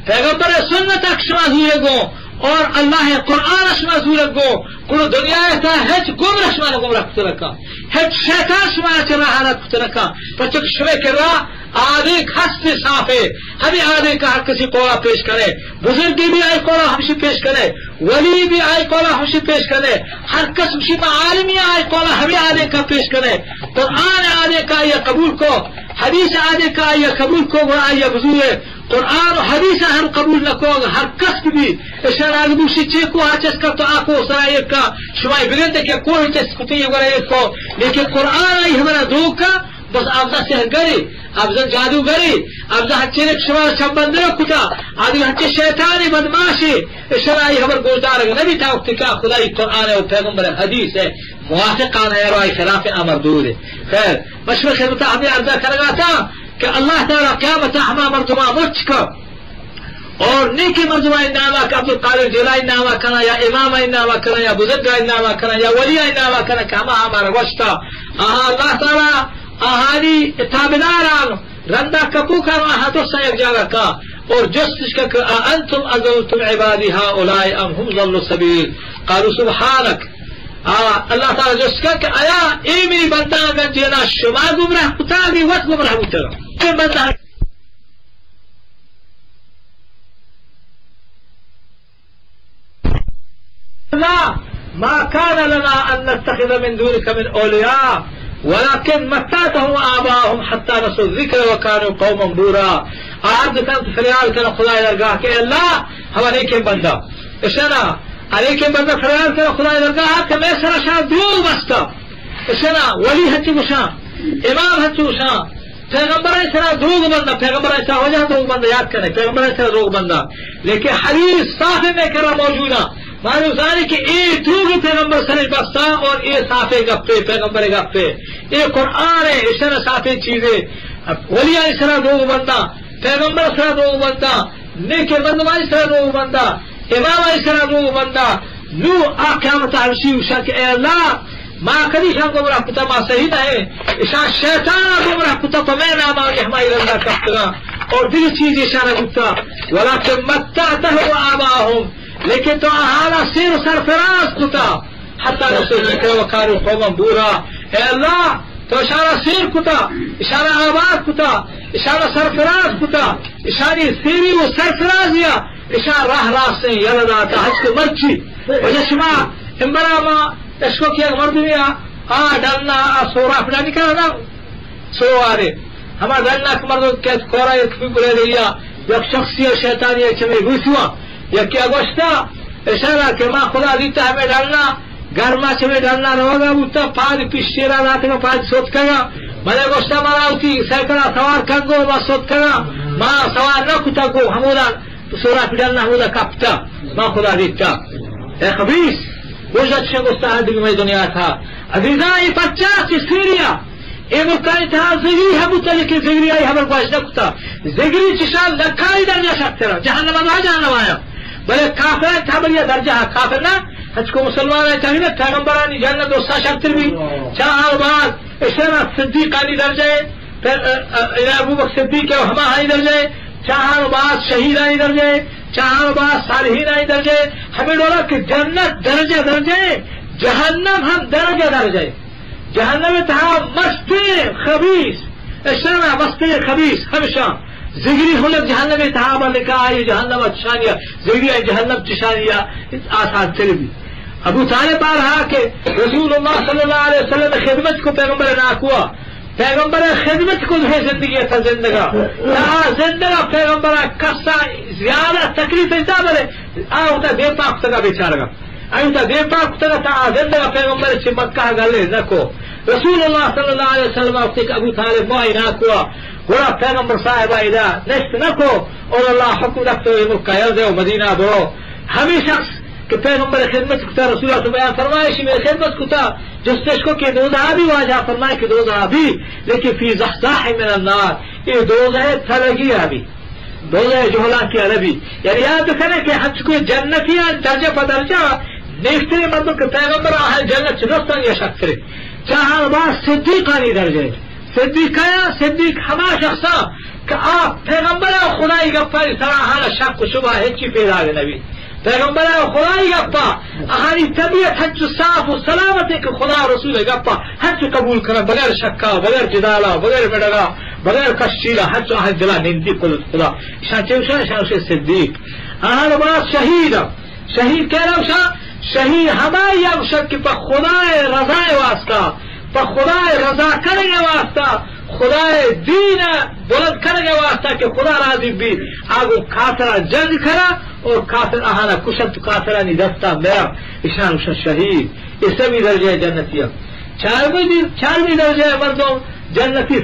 پیغمبر سنت اکشما زورے گو اور اللہ قرآن اشما زورے گو کنو دنیا تا ہیچ گمرہ شما گمرہ کترکا ہیچ شیطان شما چراحانت کترکا پچک شما کرا آدھے ہست صافے ہمیں آدھے کا ہر کسی قولا پیش کرے بزرگی بھی آئی قولا ہمشی پیش کرے ولی بھی آئی قولا ہمشی پیش کرے ہر قسم شما عالمی آئی قولا ہمیں آدھے کا پیش کرے قرآن آدھے کا یا قبول کو حدیث آدھے کا یا قبول کو وہ آئی بزرگ قرآن و حدیث ہم قبول نہ کو ہر کس بھی اشارہ بوشی چے کو آچس کا تو آکو سرائے کا شمائی بگندے کہ کوئی چس کتی وغیرہ کو لیکن قرآن آئی ہمارا دو کا بس افزا سحر گری افزا جادو گری افزا ہچے نے شمار شبندے کتا آدھی ہچے شیطانی بدماشی اشارہ آئی ہمار گوشدار نبی تا وقت کا خدای قرآن ہے و پیغمبر حدیث ہے موافقان ہے روائی خلاف امر دور ہے خیر مشورہ خدمتا ہمیں عرضہ کرگا تھا کہ اللہ تعالیٰ قیامت ہما مردمہ مچ کا اور نیکی مردمہ انعامہ کا عبدالقادر جیلانی انعامہ کرنا یا امامہ انعامہ کرنا یا بزرگہ انعامہ کرنا یا ولیہ انعامہ کرنا کہ ہمارا وشتا اللہ تعالیٰ آہانی تابداران رندہ کپو کرنا ہاتھوں سے ایک جگہ کا اور جستش کا کہ انتم اضلتم عبادی ہؤلاء ام هم ضلوا السبیل قالوا سبحانک اللہ تعالیٰ جس کا کہ آیا اے میری بندہ اگر جینا شما گمراہ کتا بھی وقت گمراہ کتا بندہ ما كان لنا أن نتخذ من دونك من أولياء ولكن متعتهم آباءهم حتى نسوا الذكر وكانوا قوما بورا. آج تم فریاد کرو خدا درگاہ کہ اللہ ہمارے کے بندہ اشنا علی کے بندہ فریاد کرو خدا درگاہ کہ میں سر شاہ دروغ بستا اشنا ولی ہچی گشاں امام ہچی گشاں پیغمبر ایسا دروغ بندہ پیغمبر ایسا ہو جائے دروغ بندہ یاد کریں پیغمبر ایسا دروغ بندہ لیکن حدیث صافے میں کرا موجودہ معلوم ہے کہ یہ دروغ پیغمبر سرج بستا اور یہ صافے گپے پیغمبر گپے یہ قرآن ہے اس طرح صافے چیزیں ولی اس طرح دروغ بندہ پیغمبر اس طرح دروغ بندہ نیک بندہ اس طرح دروغ بندہ امام اس طرح دروغ بندہ نو قیامت عرشی وشا کہ اے اللہ ما کدی شان گمراہ کتا ما صحیح ہے اشان شیطان گمراہ کتا تو میں نام آگے ہماری رضا کرتا اور دیگر چیز اشارہ کتا ولکن متعته آباهم لیکن تو احالا سیر سرفراز کتا حتی نسو ذکر وکارو قوما بورا اے اللہ تو اشارہ سیر کتا اشارہ آباد کتا اشارہ سرفراز کتا اشاری سیری و سرفرازیا اشارہ راہ راستے یلد آتا حج کے مرچی وجہ شما امبراما اس کو کیا مردمیا ڈالنا سورا اپنا نہیں کرنا سو آرے ہمارا ڈالنا مردوں کے کورا بلے دیا یک شخصی شیطانی چمے گوشوا یا کیا گوشتا اشارہ کہ ماں خدا دیتا ہمیں ڈالنا گھر ماں چمے ڈالنا رہوگا بوتا پاد پشتیرا رات میں پاد سوت کرا ملے گوشتا مارا ہوتی سیکڑا سوار کر گو ماں سوت کرا ماں سوار نہ کتا گو ہمودا سورا پی ڈالنا ہمودا کپتا ماں خدا دیتا اے خبیث وہ اچھے مستحد میں دنیا تھا عزیزاں یہ 50 سیریا یہ مکانی تھا زگری ہے بوتا لیکن زگری آئی ہمیں کو اشنا کتا زگری چشان لکھائی درجہ شکتے رہا جہنم آدھا جہنم آیا بلے کافر تھا بلیا درجہ کافر نا حج کو مسلمان ہے چاہیے پیغمبرانی جنت دوستا شکتر بھی چاہاں بعد اشنا صدیقانی درجہ پھر ابو بکر صدیق ہے ہما ہائی درجہ چاہاں بعد شہیدانی درجہ چاہاں بعد صالحین آئی درجہ ہمیں ڈولا کہ جنت درجہ درجہ جہنم ہم درجہ درجہ جہنم تھا مستی خبیث اشنا مستی خبیث ہمیشہ زگری ہلک جہنم تھا لکھا یہ جہنم اچھانیہ زگری جہنم چشانیہ آسان چلی بھی ابو طالب آ رہا کہ رسول اللہ صلی اللہ علیہ وسلم خدمت کو پیغمبر ناک ہوا پیغمبر خدمت کو ہے زندگی تھا زندگا زندگا پیغمبر کسا زیادہ تکلیف ایسا بلے ہوتا دے پاک تگا بیچارہ گا ایتا دے پاک تگا تا زندگا پیغمبر چھ مکہ گلے نکو رسول اللہ صلی اللہ علیہ وسلم وقت ابو طالب مائی ناک ہوا گوڑا پیغمبر صاحب آئیدا نشت نکو اور اللہ حکم رکھتے ہوئے مکہ یلدے و مدینہ برو ہمیں شخص کہ پیغمبر خدمت کتا رسول اللہ بیان فرمائشی میں خدمت کتا جستش کو کہ دوزہ بھی واجہ فرمائے کہ دوزہ بھی لیکن فی زحزاح من النار یہ دوزہ تلگی ابھی دوزہ جہلان کی عربی یعنی یاد کریں کہ حج کو جنتیاں درجہ بدرجہ نیکتری مردوں کے پیغمبر آہل جنت چنستان یا شک کرے چاہاں بعد صدیقانی درجہ صدیق ہما شخصا کہ آپ پیغمبر خدای گفا سراحانا شک و شبہ ہچی پیدا گئے نبی پیغمبر خدای گپا اہانی طبیعت حج صاف و سلامت ہے کہ خدا رسول گپا حج قبول کرنا بغیر شکا بغیر جدالا بغیر مڈگا بغیر کشیلا حج اہل دلا نندی قلت خدا شان چوشا شان صدیق اہان بعد شہید کہہ رہا شاہ شہید ہمائی ابشر کی پا خدا رضا واسطہ پا خدا رضا کرنے واسطہ خدا دین بلند کرنے واسطہ کہ خدا راضی بھی آگو کافرہ جنگ کرا اور کافر آہانا کشن تو کافرانی دستا میرا اشان اشان شہید اس بھی درجہ جنتیہ چارویں درجہ مردوں جنتی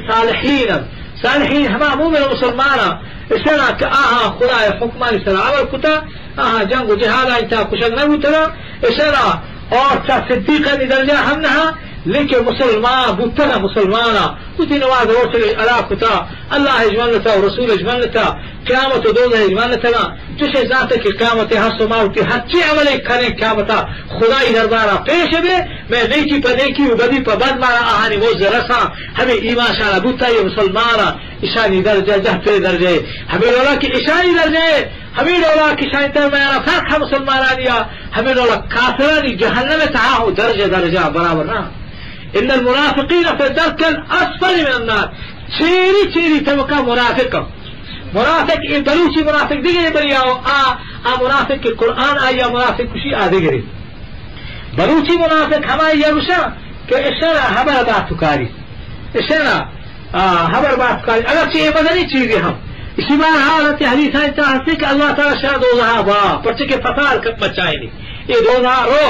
صالحین ہما مومن مسلمانا اشنا کہ آہا خدا حکمانی سر عمل کتا آہا جنگ و جہاد آئیتا کشن نبو ترا اشنا اور تا صدیقانی درجہ ہم نہا لیکن مسلمان بوتنا مسلمانا بوتی نواز روشل علا کتا اللہ اجمالتا و رسول اجمالتا قیامت و دوزہ اجمالتا تشے ذات کی قیامت حس و ماوتی ہچی عملی کریں قیامتا خدای دربارہ پیش بے میں نیکی پا نیکی و بدی پا بد مارا آہانی موز رسا ہمیں ایمان شانا بوتا یہ مسلمانا اشانی درجہ جہتے درجہ ہمیں لولا کی اشانی درجہ ہمیں لولا کی شانی ترمیانا فرق ہے مسلمانانیا ہمیں لولا کافرانی جہنم تاہو درجہ درجہ برابر نا ان المنافقین فی الدرک الاسفل من النار چیری طبقہ منافق یہ بلوچی منافق دیگری بری آ منافق کے قرآن آیا منافق کشی آ دیگری بلوچی منافق ہماری یروشا کہ اشارہ ہمارا بات کاری اشارہ ہمارا بات کاری اگرچہ یہ بدنی چیزیں ہم اسی بار حالت حدیث چاہتے کہ اللہ تعالیٰ شاہ دوزہ با پرچے کے فساد کب بچائیں گے یہ دوزہ رو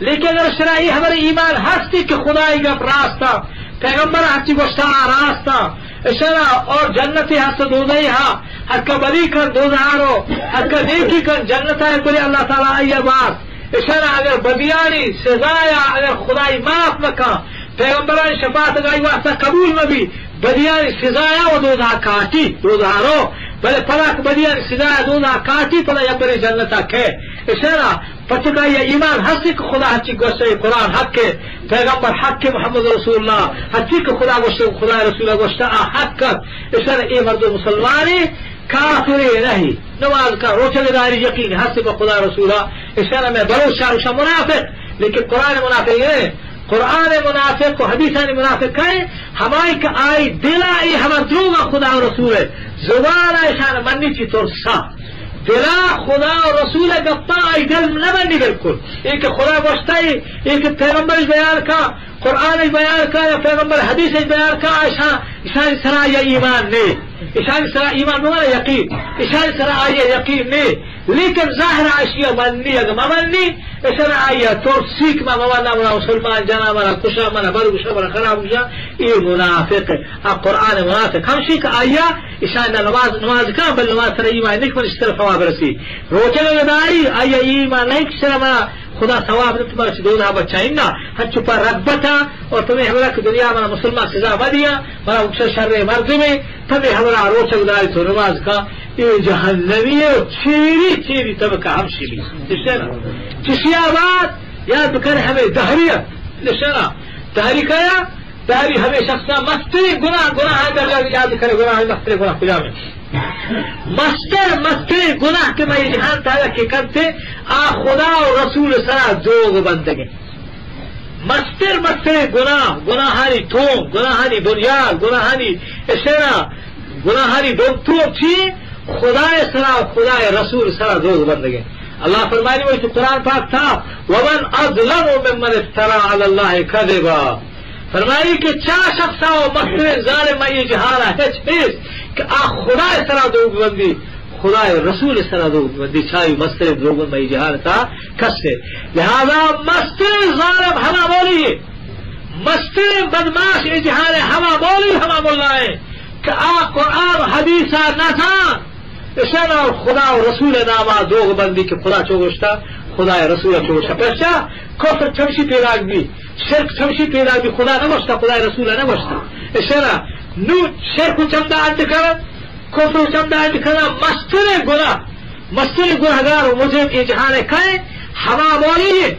لیکن اگر شرعی ہمارے ایمان ہستی کہ خدای کا راستہ پیغمبر ہستی گوشتا راستہ اشارہ اور جنتی ہست دوزہی ہاں حد کا بلی کر دوزہ رو حد کا نیکی کر جنت ہے بلی اللہ تعالیٰ آئیہ بات اشارہ اگر بدیانی سزایا اگر خدای معاف نکا پیغمبران شفاعت گائی واسطہ قبول نبی بدیانی سزایا و دوزہ کاٹی دوزہ رو بلے پلاک بدیانی سزایا دوزہ کاٹی پلا یبری جنتا کھے اشارہ پچکا یہ ایمان ہستی کہ خدا ہچی گوشتے قرآن حق کے پیغمبر حق کے محمد رسول اللہ ہچی کہ خدا گوشتے خدا رسول اللہ گوشتے حق کر اشارہ اے مرد مسلمانی کافر نہیں نماز کا روچہ داری یقین ہستی کہ خدا رسول اللہ اشارہ میں بروش شاروشہ منافق لیکن قرآن منافق ہے قرآن منافق کو حدیثان منافق کہیں ہمائی کا آئی دلا ای ہمار دروگا خدا و رسول ہے زبان ایشان منی چی طور سا دلا خدا و رسول گفتا آئی دل نبنی بالکل ایک خدا گوشتائی ایک پیغمبر بیان کا قرآن بیان کا یا پیغمبر حدیث بیان کا ایشان سرا یا ایمان نہیں ایشان سرا ایمان بمانا یقین ایشان سرا آئی یقین نہیں لیکن ظاہر اشیاء مننی اگر ممنی اشارہ آئیہ طور سیکھ ما موانا منا مسلمان جانا منا کشا منا برگشا منا خراب گشا یہ منافق ہے اب قرآن منافق ہمشی کا آئیہ اشارہ نماز کام بل نماز سر ایمان نہیں پر اس طرف ثواب رسی روچن لدائی آئیہ ایمان نہیں کشرہ منا خدا ثواب نہیں تمہارا چھ دوزہ بچائیں نا ہر چھپا رغبتا اور تمہیں ہمارا کہ دنیا منا مسلمان سزا بدیا منا اکشر شر مرد میں تمہیں ہمارا روچن لدائی تو نماز کا یہ جہنمی ہے چیری طبقہ ہمشی بھی اشارہ چشی آباد یاد بکر ہمیں دہریت لشنا دہری کیا دہری ہمیں شخصا مستری گناہ یاد کرے گناہ مستری گناہ کجا میں مستری گناہ کے میں جہان تعالیٰ کے کرتے خدا و رسول سرا دوگ بندگے مستری گناہانی توم گناہانی بنیاد گناہانی اشنا گناہانی دوم تھی خدا سرا خدا رسول سرا دوگ بندگے اللہ فرمانی وہی تو قرآن پاک تھا ومن اظلم ممن افترى على الله كذبا فرمانی کہ چار شخص و مستر ظالم یہ جہارا ہے کہ خدا سرا دوگ بندی خدا رسول سرا دوگ بندی چھائی مستر دوگ بندی جہار تھا کس سے لہذا مستر ظالم ہما بولی مستر بدماش یہ جہار ہما بولی ہما بولا ہے کہ قرآن حدیثہ نہ تھا اشارہ اور خدا و رسول نامہ دوگ بندی کے خدا چوگشتا خدا رسول چوگشتا پرچا کفر چمشی پیدا بھی شرک چمشی پیدا بھی خدا نگوشتا خدا رسول نگوشتا اشارہ نو شرک چمدہ انت کرن کفر چمدہ انت کرن مستر گناہگار و مجرم یہ جہانے کہیں ہما مولی ہے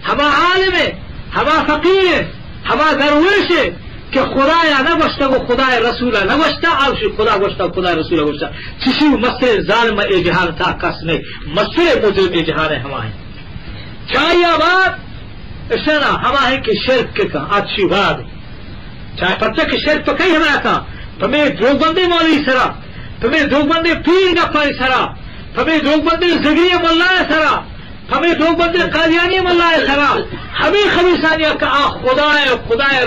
ہما عالم ہے ہما فقیر ہے ہما درویش ہے کہ خدا یا نگوشتا کو خدا رسول نگوشتا آوشی خدا گوشتا خدا رسول گوشتا کسی مستر ظالم اے جہان تا کس نہیں مستر مجرم اے جہان ہما ہے چاہیے بات اشنا ہما ہے کہ شرک کے کہا اچھی بات چاہے پتہ کہ شرک تو کئی ہمارا تھا تمہیں دوگ بندے مولی سرا تمہیں دوگ بندے پیر گفاری سرا تمہیں دوگ بندے زگری ملا سرا ہمیں دوگ بندے قادیانی ملا سرا ہمیں خبیثانیہ کا خدا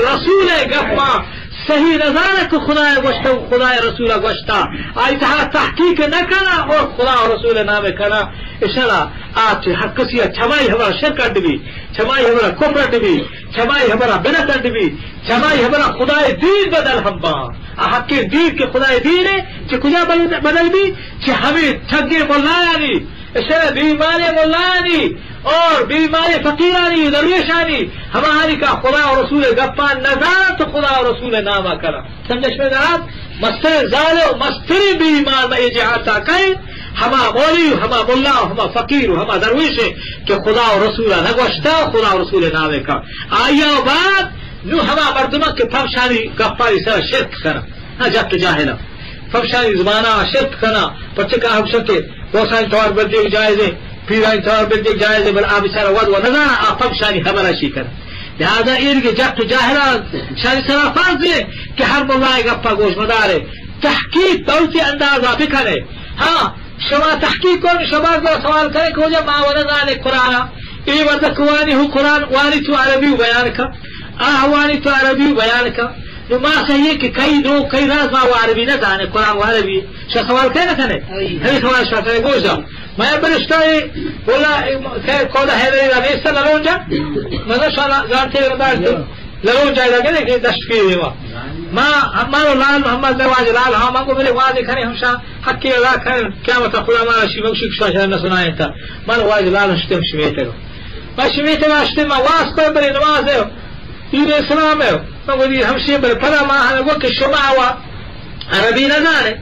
رسول گفا صحیح نظارت خدا گوشتا خدا رسول گوشتا آئی تہا تحقیق نہ کرنا اور خدا رسول نام کرنا انشاءاللہ آج ہر کسی چھمائی ہمارا شرک اڈبی چھمائی ہمارا کفر اڈبی چھمائی ہمارا بنت اڈبی چھمائی ہمارا خدا دین بدل ہم با حق کے دین کے خدا دین ہے کہ کجا بدل بھی کہ ہمیں ٹھگے ملایانی اشارہ بیماری ملایانی اور بیماری فقیرانی درویشانی ہماری کا خدا و رسول گپا نظارت خدا و رسول نامہ کرا سمجھش میں جناب مستر ظالم مستری بیمار میں یہ جہاتا کہیں ہما مولی ہما ملا ہما فقیر ہما درویش کہ خدا و رسول نگوشتا خدا و رسول نامے کا آیا بعد نو ہما مردمہ کے فمشانی گپاری سر شرک کرا جب تو جاہلا فمشانی زمانہ شرک کرنا پچھے کا ہم شرکے دوسانی طور پر دیکھ جائزے پیرانی طور پر دیکھ جائزے بل آپ سارا ود و نظارہ آپ فمشانی خبرہ شی کر لہذا ان کے جب تو جاہلان شانی سرا فرض ہے کہ ہر ملائے گپا گوش مدار ہے تحقیق دولتی اندازہ بکھنے ہاں شما تحقیق کون شما کو سوال کرے کہ ہو جا ماں و نظارے قرآن اي ودك واني هو قرآن واني تو عربي وبيانك واني تو عربي وبيانك نو ما صحیح کہ کئی راز ما عربی نہ دانے قرآن عربی شا سوال کہنا تھا نے ہے سوال شاطر گوشا میں برشتائی بولا خیر کودا ہے رئیس لالون جا مزا شاءاللہ جانتے ردار لالون جائے لگے کہ دشفیر دیوا ما ہمارو لال محمد نواز لال ہاں مانگو میرے واضح کھنے ہمشا حق کی اللہ کھنے قیامت خدا مارا شیمک شکشا شاید نہ سنائے تھا مانو واضح لال ہشتم شمیتے گا ما شمیتے گا ہشتم واس پر بری نماز ہے دین اسلام ہے مانگو ہمشی بری پڑا ماہ وقت شمع ہوا عربی نہ جانے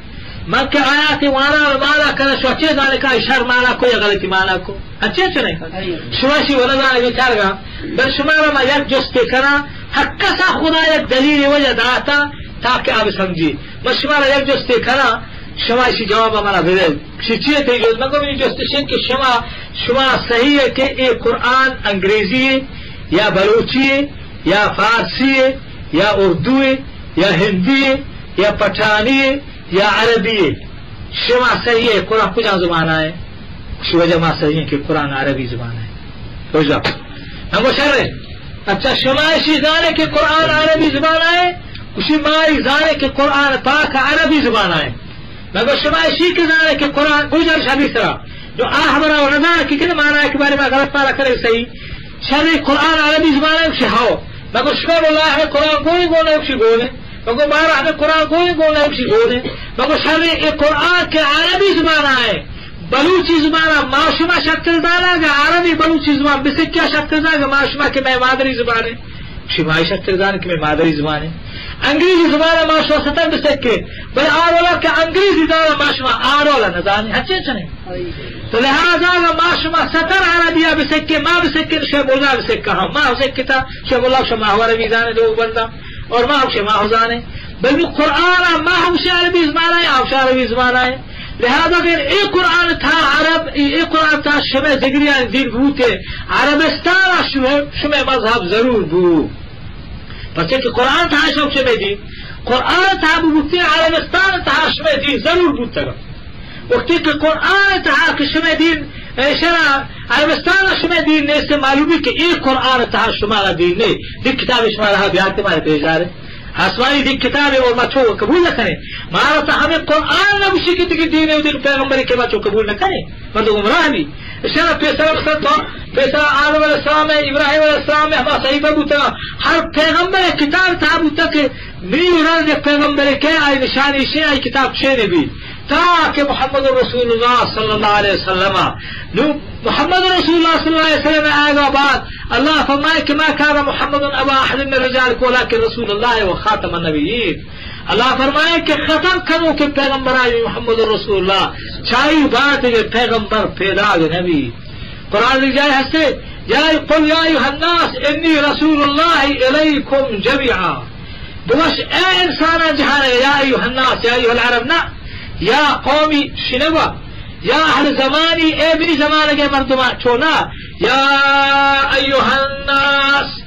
من کہ آیاتی وانا مانا کرنا شو اچھے دانے کا اشار مانا کو یا غلطی مانا کو اچھے نہیں کرنا شماشی وانا دانے بیچار گا بل شمارا ما یک جستے کرنا حق سا خدا یک دلیل وجہ داتا تاکہ آپ سمجھی بس شمارا یک جستے کرنا شماشی جواب ہمارا بدل شچیے تھی جو مگو منی جستشن کہ شما صحیح ہے کہ ایک قرآن انگریزی ہے یا بلوچی ہے یا فارسی ہے یا اردو ہے یا ہندی ہے یا پٹھانی ہے یا عربی ہے شما صحیح ہے قرآن کجا زبان ہے اسی وجہ ما صحیح ہے کہ قرآن عربی زبان ہے کجا ہم شر ہے اچھا شما اسی جانے کہ قرآن عربی زبان ہے اسی ماری جانے کہ قرآن پاک عربی زبان ہے مگر شما اسی کے جانے کہ قرآن گجر شبی طرح جو ہمارا رضا کی کتنے مانا ہے کہ بارے میں غلط پارا کرے صحیح شر قرآن عربی زبان ہے اسی ہاؤ مگر شما اللہ ہے قرآن گوئی گونے اسی گونے مگر مارا ہمیں قرآن گوئی گونے اسی گونے مگر شر قرآن کے عربی زبان ہے بلوچی زبان معاشمہ شکل دانا گا عربی بلوچی زبان بس کیا شکل دانا گا معاشمہ کے میں مادری زبان ہے شمائی شکل دانا کہ میں مادری زبان ہے انگریزی زبان معاشمہ ستر بس کے بل آرولا کہ انگریزی دانا معاشمہ آرولا نظانی اچھے چنے تو لہذا معاشمہ ستر عربیہ بس کے ماں بس کے شیب اللہ بس کہا ماں اسے کتا شیب اللہ شما عربی زانے دو بندہ اور ماں شما زانے بل قرآن ماں ہم سے عربی زبان ہے آپ سے عربی زبان ہے لہذا اگر ایک قرآن تھا عرب ایک قرآن تھا شمع زگریان دین بھوتے عربستان شمع مذہب ضرور بھو پچھے کہ قرآن تھا شمع دین قرآن تھا بھوتے عربستان تھا شمع دین ضرور بھوتا گا وقتی کہ قرآن تھا کہ شمع دین شرع عربستان شمع دین نے اس سے معلومی کہ ایک قرآن تھا شمع دین نے دیکھ کتاب شمع رہا بیاتے مارے پیجا رہے آسمانی دیکھ کتابیں اور بچوں کو قبول نہ کریں مارا تو ہمیں قرآن نہ اسی کی دین ہے دین پیغمبر کے بچوں قبول نہ کریں مردوں گمراہ بھی اس طرح پیسرا آدم علیہ السلام ہے ابراہیم علیہ السلام ہے ہمارا صحیح بابو تھا ہر پیغمبر کتاب تھا ابو تک میری رنگ پیغمبر کے آئی نشانی سے آئی کتاب چھینے بھی تاکہ محمد رسول اللہ صلی اللہ علیہ وسلم محمد رسول اللہ صلی اللہ علیہ وسلم آئے گا بعد اللہ فرمائے کہ ما کان محمد ابا احد من رجالکم ولکن رسول اللہ و خاتم النبیین اللہ فرمائے کہ ختم کرو کہ پیغمبر آئی محمد رسول اللہ چاہیے بات ہے پیغمبر پیدا نبی قرآن لکھ جائے ہستے قل یا ایھا الناس انی رسول اللہ الیکم جمیعا بوش اے انسانا جہاں یا ایھا الناس یا ایھا العرب نا یا قومی شنوا یا اہل زمانی اے میری زمانے کے مردمان چھونا یا ایوہ الناس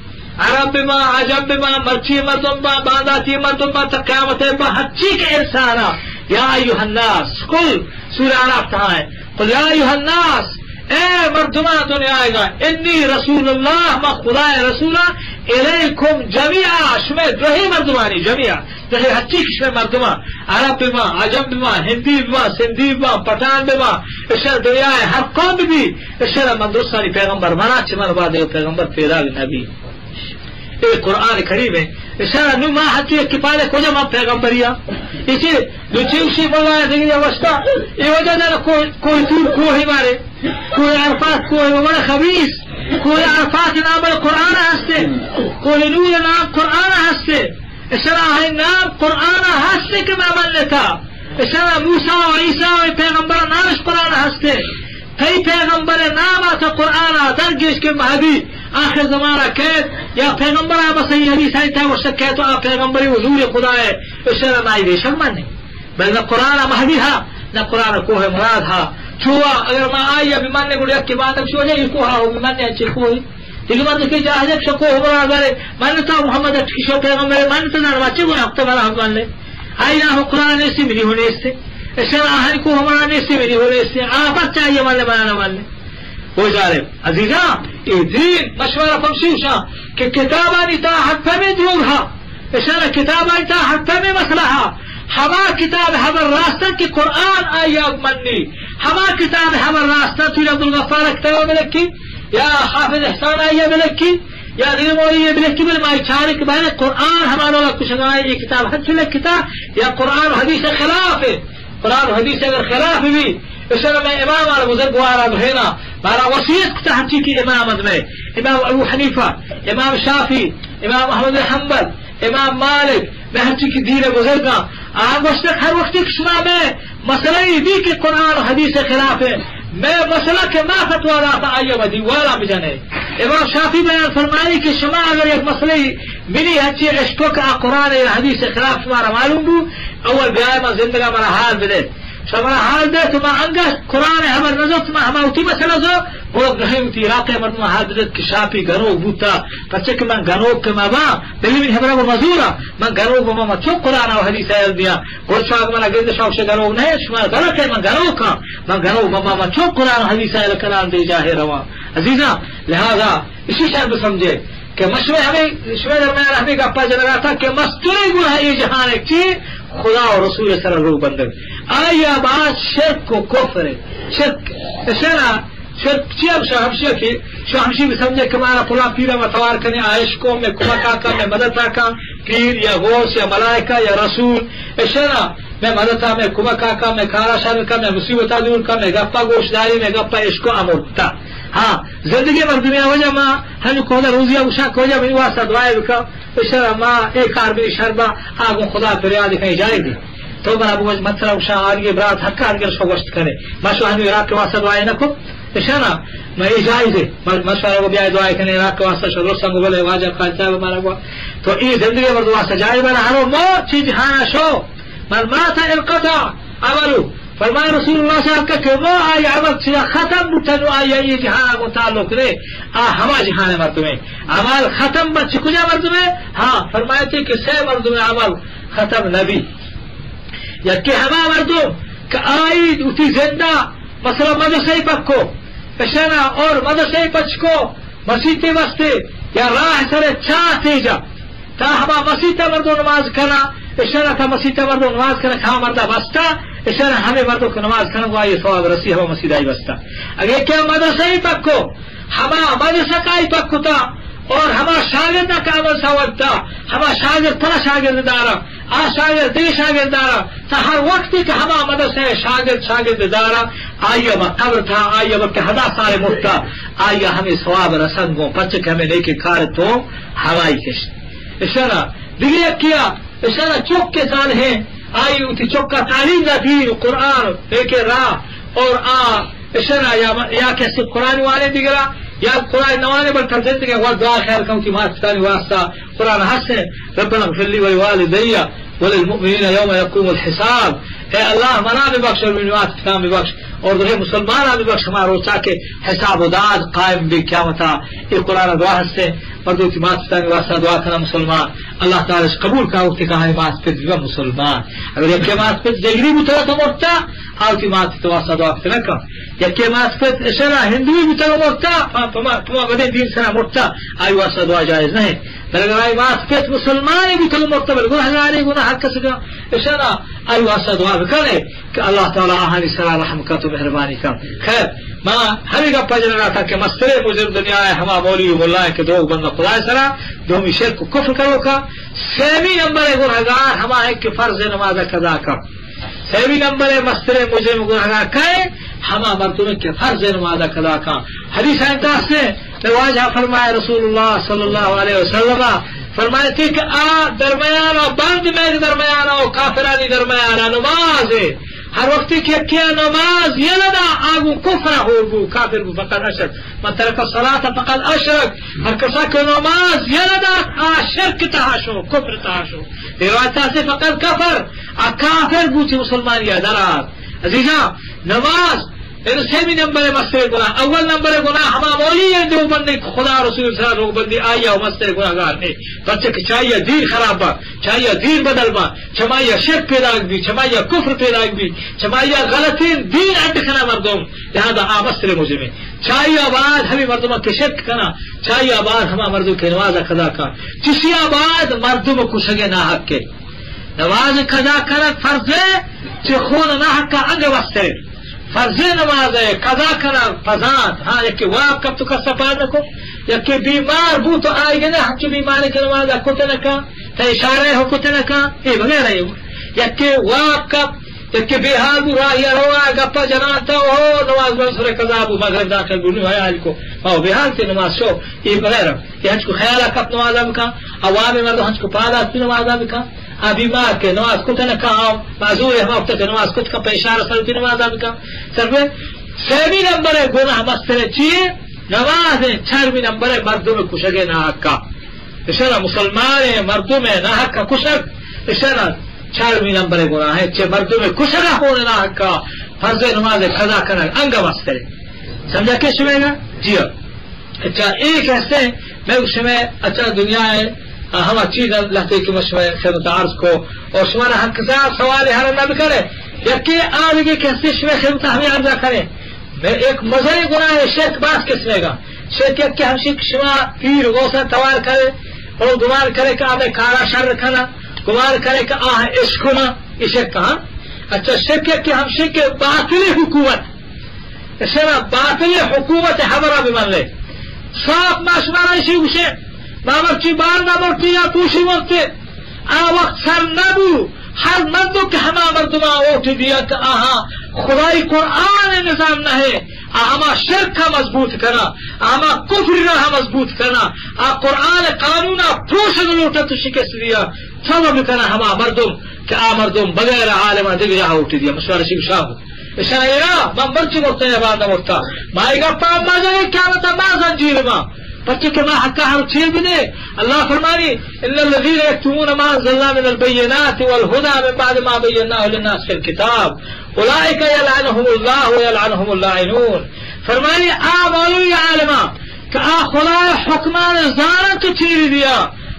عرب بما عجب بما مرچی مردم با بانداتی مردم با تقیامت با حچی کے انسانا یا ایوہ الناس کل سورہ عراف تھا ہے قل یا ایوہ الناس اے مردمان دنیا آئے گا انی رسول اللہ ما خدا رسولہ الیکم جمیعا شمع دوہی مردمانی جمیعا دوہی حچی شمع مردمان عرب بما عجم بما ہندی بما سندھی بما پٹھان بما اشارہ دنیا ہے ہر قوم بھی اشارہ مندرستانی پیغمبر منا چمن بعد پیغمبر پیدا نبی ایک قرآن کریم ہے اشارہ نو ما حتی کفالے کو جمع پیغمبریا اسی دو چیوشی بلائے دیگری وسطا یہ وجہ دینا کوئی دور کوئی مارے کوئی عرفات کوئی بڑا خبیص کوئی عرفات نام قرآن ہستے کوئی نور نام قرآن ہستے اشارہ ہے نام قرآن ہستے کے میں عمل لیتا اشارہ موسیٰ و عیسیٰ و پیغمبر نامش قرآن ہستے کئی پیغمبر نام آتا قرآن درگیش کے مہدی آخر زمانہ کہت یا پیغمبر آبا صحیح حدیث آئی تھا وشک کہتو آپ پیغمبری حضور خدا ہے اشارہ مائی بیشک ماننے بل نہ قرآن مہدی ہا نہ قرآن کوہ مراد ہا چھوا اگر ما آئی ابھی ماننے گوڑی اکی بات اب چھو جائے یہ کوہا ہو ماننے اچھے کوئی لیکن مرد کی جاہد ایک شکو ہو مراد آرے ماننے تا محمد اٹھکی شو پیغمبر ماننے تا نارو بچے گوڑی اکتا مانا ہم ماننے آئی نہ قرآن ایسی ملی ہونے اس سے اشارہ آہن کوہ مرانے سے ملی ہونے اس سے آپ چاہیے ماننے بنانا ماننے وہ جانب عزیزاں یہ دین مشورہ پمشیوشا کہ کتابانی تا حق میں دروگا اشارہ کتابانی تا حق میں مسئلہ ہما کتاب ہمر راستہ کی قرآن آیا منی ہما کتاب ہمر راستہ تو عبدالغفار کتاب ملکی یا حافظ احسان آیا ملکی یا دین مولی یہ ملکی بالمائی چارے کے بارے قرآن ہمارا کچھ آئی یہ کتاب حد سے لکھتا یا قرآن و حدیث خلاف ہے قرآن و حدیث اگر خلاف بھی اس طرح میں امام اور بزرگوارا بہینا مارا وسیعت کتا ہنچی کی امامت میں امام ابو حنیفہ امام شافی امام احمد حنبل امام مالک میں ہنچی کی دین بزرگاں آگوشتک ہر وقت شما میں مسئلہ بھی کہ قرآن و حدیث خلاف ہے میں مسئلہ کے ما فتوا راتا آئیے ودی والا بجانے امام شافی بیان فرمائی کہ شما اگر ایک مسئلہ منی ہنچی عشقوں کا قرآن و حدیث خلاف شمارا معلوم بو اول بیائی ما زندگا مرا حال بدے شما حال دے تو ما انگا قرآن ہمار نظر تو ما ہما ہوتی مسئلہ زو وہ نہیں ہوتی علاقے مردم حال بدت کہ شاپی گنوک بوتا پچھے کہ من گنوک کے ما با بلی من حبرہ و مزورا من گنوک و ما چوک قرآن و حدیث آیل دیا گوڑ شاک منا گرد شاک سے گنوک نہیں شما غلط ہے من گنوک ہاں من گنوک و ما چوک قرآن و حدیث آیل کلام دے جاہے روا عزیزاں لہذا اسی شاید بسمجھے کہ مشورے ہمیں درمیان ہمیں گپا جلگا تھا کہ مستوری گناہ یہ جہان ایک چیز خدا اور رسول صلی اللہ علیہ وسلم بندر آیا بات شرک کو کفر ہے شرک اسنا شرک چیب شاہمشی بھی سمجھے کہ مارا پلا پیرا متوار کرنے عائشکوں میں کمک آکا میں مدد آکا پیر یا غوث یا ملائکہ یا رسول اسنا میں مدد آکا میں کمک آکا میں کارا شامل کا میں مصیبتہ دور کا میں گپا گوشداری میں گپا عشقو امرتا ہاں زندگی مردمی وجہ ماں ہمیں کودا روزیہ مشاک وجہ میں واسطہ دعائے بکا اشارہ ماں ایک آرمی شربہ آگو خدا فریاد کہیں جائے گی تو بنا ابو مطلع وشا آرگی برات حق آرگی رشو گوشت کرے ماشو ہمیں عراق کے واسطہ دعائے نہ کو اشارہ میں یہ جائز ہے مشورہ کو بیائی دعائے کرنے عراق کے واسطہ شروع سنگو بلے واجب خالصہ ہے ہمارا گوا تو یہ زندگی مرد واسطہ جائز بنا ہرو موت چیز ہانا شو من ماتا انقطع عملو فرمائے رسول اللہ صلی اللہ علیہ وسلم کہ وہ آئی عمل چیزا ختم بتنو آئی یہ جہاں کو تعلق رہے ہما جہاں مردمیں عمل ختم بچ کجا مردمیں ہاں فرمائے تھے کہ سے مردمیں عمل ختم نبی یا کہ ہما مردم کہ آئی اتی زندہ مثلا مدرسے پکو پشنا اور مدرسے پچکو مسیطے وستے یا راہ سر چاہتے جا تا ہما مسیطہ مردو نماز کرنا اشارہ تھا مسیطہ مردو نماز کرنا کھا مردہ بستا اشارہ ہمیں مردوں کو نماز کرنا کو آئی ثواب رسی ہوا مسیدہ ہی بستا اگر کیا مدرسہ ہی پکو ہما مدرسہ کا ہی پکو تا اور ہما شاگردہ کا عمل سوال تا ہما شاگرد تنا شاگرد دارا شاگرد دی شاگرد دارا تا ہر وقت کہ ہما مدرسہ شاگرد دارا آئیہ با قبر تھا آئیہ با کہ ہدا سارے مفتا آئیہ ہمیں ثواب رسن گو پچک ہمیں لے کے کار تو ہوائی کشت اشارہ دیگه کیا اشارہ چوک کے سال ہیں آئی اتی چوک کا تعلیم دا دین قرآن لیکن راہ اور اشارہ یا کیسے قرآن والے دیگرہ یا قرآن نوانے بل کر دیتے کہ وہ دعا خیر کم کی ماتستانی واسطہ قرآن حسن ربنا اغفر لی ولوالدی وللمؤمنین یوم یقوم الحساب اے اللہ منا بھی بخش اور منوات کتاب بھی بخش اور دوسرے مسلمان بھی بخش ہمارا روچا کے حساب و داد قائم بھی کیا متا یہ قرآن دعا سے مردوں کی ماتستانی واسطہ دعا کرنا مسلمان اللہ تعالی قبول کا وقت کہا ہے ماتست بھی مسلمان اگر یہ کہ ماتست جگری بترا تو مرتا اور کی ماتست واسطہ دعا کرنا کا یا کہ ماتست اشارہ ہندوی بترا مرتا تمہا بدے دین سنا مرتا آئی واسطہ دعا جائز نہیں بلکہ آئی ماتست مسلمان بھی تلو مرتا بلکہ ہزاری گناہ حق کسکا اشارہ آئی واسطہ دعا بکرے کہ اللہ تعالی آہانی سرا رحم کا تو مہربانی کا خیر ماں ہمیں کا پجر رہا تھا کہ مسترے مجرم دنیا ہے ہما مولی و ملائے کہ دو بندہ خدا سرا دومی شرک کو کفر کرو کا سیمی نمبر گنہگار ہما ہے کہ فرض نماز قضا کا سیمی نمبر مسترے مجرم گنہگار کہے ہما مردوں کے فرض نماز قضا کا حدیث انتاس نے رواجہ فرمائے رسول اللہ صلی اللہ علیہ وسلم فرمائے تھی کہ درمیان بند میں درمیان کافرانی درمیان نماز ہے ہر وقت کیا نماز یہ لدا آگو کفر ہو کافر فقط اشرک من ترک الصلاة فقط اشرک ہر کسا کہ نماز یہ لدا شرک تحاشو کفر تحاشو روایت سے فقط کفر کافر بوتی مسلمان یا درات عزیزاں نماز سیمی نمبر مستر گناہ اول نمبر گناہ ہما مولی ہے جو بندے خدا رسول صلی اللہ علیہ وسلم بندی آیا و مستر گناہگار نہیں بچے کہ چاہیے دین خراب با چاہیے دین بدل با چمائیہ شرک پیدا بھی چمائیہ کفر پیدا بھی چمائیہ غلطین دین اٹکنا مردم لہذا آبستر مجھے میں چاہیے آباد ہمیں مردم کے شرک کنا چاہیے آباد ہما مردم کے نواز قضا کا کسی آباد مردم کو سگے نہ حق کے نواز قضا کرد فرض ہے کہ خون نہ حق کا انگ وستر فرض نماز ہے قضا کرنا فضان ہاں یک واپ کب تو کا سپار کو یک بیمار بو تو آئے گا نا ہم جو بیماری کی نماز کتے نہ کا تا اشارہ ہو کتے نہ کا یہ وغیرہ یک واپ کب یک بحال بو راہی روا گپا جناتا ہو نماز بنسر قضا بو مغرب داخل بو نوائے آل کو او بحال تی نماز شو یہ وغیرہ یہ ہنچ کو خیالہ کب نماز آب کا عوام مردو ہنچ کو پادا تی نماز آب کا بیمار کے نماز کتے نہ کہا معذور ہے ہم وقت کے نماز کت کا پیشار سلطی نماز آب کا سرپے سیمی نمبر ہے گناہ مستر چیئے نماز ہے چھروی نمبر ہے مردوں میں کشگے نہ حق کا اشارہ مسلمان ہے مردوں میں نہ حق کا کشگ اشارہ چھروی نمبر ہے گناہ ہے چھے مردوں میں کشگا ہونے نہ حق کا فرض نماز قضا کرنا انگا مستر ہے سمجھا کیا شمیں گا جی اچھا ایک ایسے میں اس میں اچھا دنیا ہے ہم چیز لہتے کی مشورے خدمت عرض کو اور شمارا حق سوال حرم نہ کرے یکی آلگی کسی شوے خدمت ہمیں عرضہ کرے میں ایک مزہی گناہ ہے شرک باس کس لے گا شرک یک کہ ہم شما پیر غوثہ توار کرے اور گمان کرے کہ آمیں کارا شر رکھنا گمان کرے کہ آہ عشقنا یہ شرک کہاں اچھا شرک یک کہ ہم شرک باطل حکومت شما باطل حکومت حبرہ بمن لے صاحب ما شمارا اسی گوشے باورچی بار نبرتی یا توشی وقتے آ وقت سر نبو ہر مردوں کے ہما مردمہ اوٹھ دیا کہ آہا خدای قرآن نظام نہ ہے ہما شرک کا مضبوط کرنا ہما کفر رہا مضبوط کرنا قرآن قانون پروشن لوٹا تو شکست دیا سبب کرنا ہما مردم کہ مردم بغیر عالمہ دیگر رہا اوٹھ دیا مشوار شیخ شاہ اشارہ من برچی مرتا ہے بعد مرتا مائی گا پا مازا کیا متا ما زنجیر ما بچے کے ماں حقا ہر چیز بھی دے اللہ فرمانی ان الذین یکتمون ما انزلنا من البینات والہدى من بعد ما بیناہ للناس فی الکتاب اولئک یلعنہم اللہ ویلعنہم اللاعنون فرمانی مولوی عالمہ کہ خدا حکمان زانت چیر دیا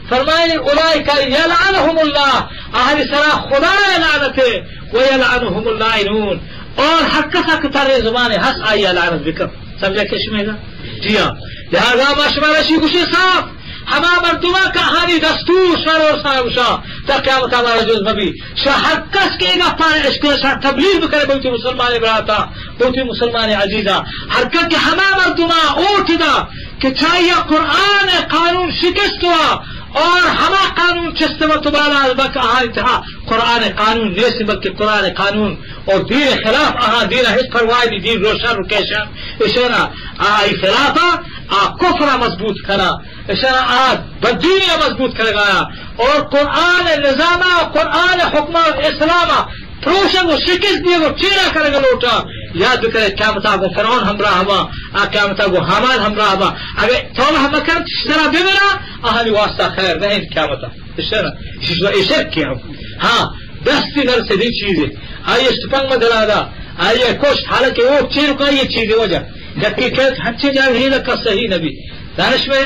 فرمانی اولئک یلعنہم اللہ اہل سرا خدا لعنتے ویلعنہم اللاعنون اور حق تر زبان حس آئی لعنت بکر سمجھا کشمے گا جی ہاں لہذا ماشمارا شی گوشی صاحب ہما مردمہ کہانی دستور شر اور صاحب شاہ تا قیامت ہمارا جز مبی شاہ ہر کس کے گا پانے عشق شاہ تبلیغ بکرے بہتی مسلمان براتا بہتی مسلمان عزیزہ ہر کس کے ہما مردمہ اوٹ دا کہ چاہیے قرآن قانون شکست ہوا اور ہما قانون چستمہ تبالا البک آہا انتہا قرآن قانون نیسی بلکہ قرآن قانون اور دین خلاف آہا دین حس پروائی دین روشن رکیشن اشارہ آئی خلافہ کفرہ مضبوط کرا اشارہ بدینیہ مضبوط کر گایا اور قرآن نظامہ قرآن حکمہ اسلامہ پروشن کو شکست دیے وہ چیرہ کرے گا لوٹا یاد کرے قیامتا کو فرعون ہمراہ ہوا قیامتا کو حامان ہمراہ ہوا اگر توبہ ہم کرم طرح بمنا اہلی واسطہ خیر نہیں قیامتا اشرک کیا ہاں دستی گھر سے دی چیزیں آئیے سپنگ میں دلا دا آئیے کوشت حالانکہ وہ چیروں کا یہ چیزیں وجہ جبکہ کہ ہچے جائے ہی لکا صحیح نبی دانش میں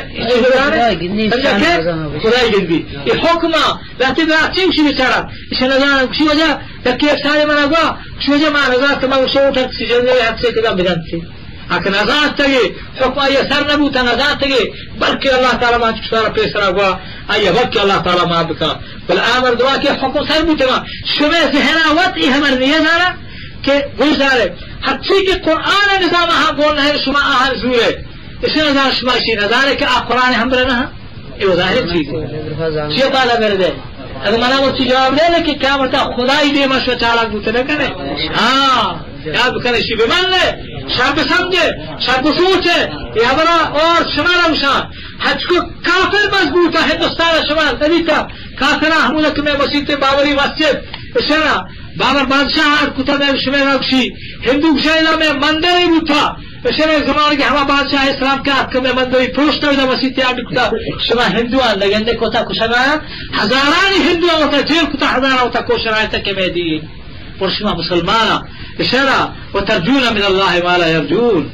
خدای گندی یہ حکمہ لاتی براتی اسی بیچارہ اسے نظارہ اسی وجہ جبکہ ایک سارے مانا گوا اسی وجہ مانا نظار تمام اسے اٹھا کسی جنگل حق سے کدام بجانتے آکھ نظار تگے حکمہ یہ سر نبوتا نظار تگے بلکہ اللہ تعالیٰ ماں چکسارا پیسرا گوا آئیے بلکہ اللہ تعالیٰ ماں بکا بل آمر دعا کہ حکم سر بوتا شبہ ذہنہ وقت یہ ہمار نیز آرہ کہ گزارے ہر چیز کی قرآن نظام ہاں بولنا ہے شما آہر زور ہے اسی نظام شما اسی نظار ہے کہ آپ قرآن ہم برنا یہ وہ ظاہر چیز ہے چیئے بالا میرے دے اگر منا وہ چیز جواب لے لے کہ کیا بتا خدای دے مشوہ چالاک بوتے نہ کرے ہاں یاد کرے شی بمان لے شرب سمجھے شرب سوچے یہ ہمارا اور شمارا مشان حج کو کافر مضبوط ہے ہندوستان شمال نبی کا کافرہ ہمولک میں مسیح باوری مسجد اشارہ بابر بادشاہ کتب شمیرہ کشی ہندو شہرہ میں مندری بوتا اشارہ زمان کے ہما بادشاہ اسلام کا حق میں مندری پروشتا ہوتا مسیح تیار کتا شما ہندوان لگندے کتا کشنایا ہزارانی ہندوان ہوتا جیل کتا ہزارہ ہوتا کوشنایا تک میں دی اور شما مسلمانا اشارہ وترجون من اللہ ما لا یرجون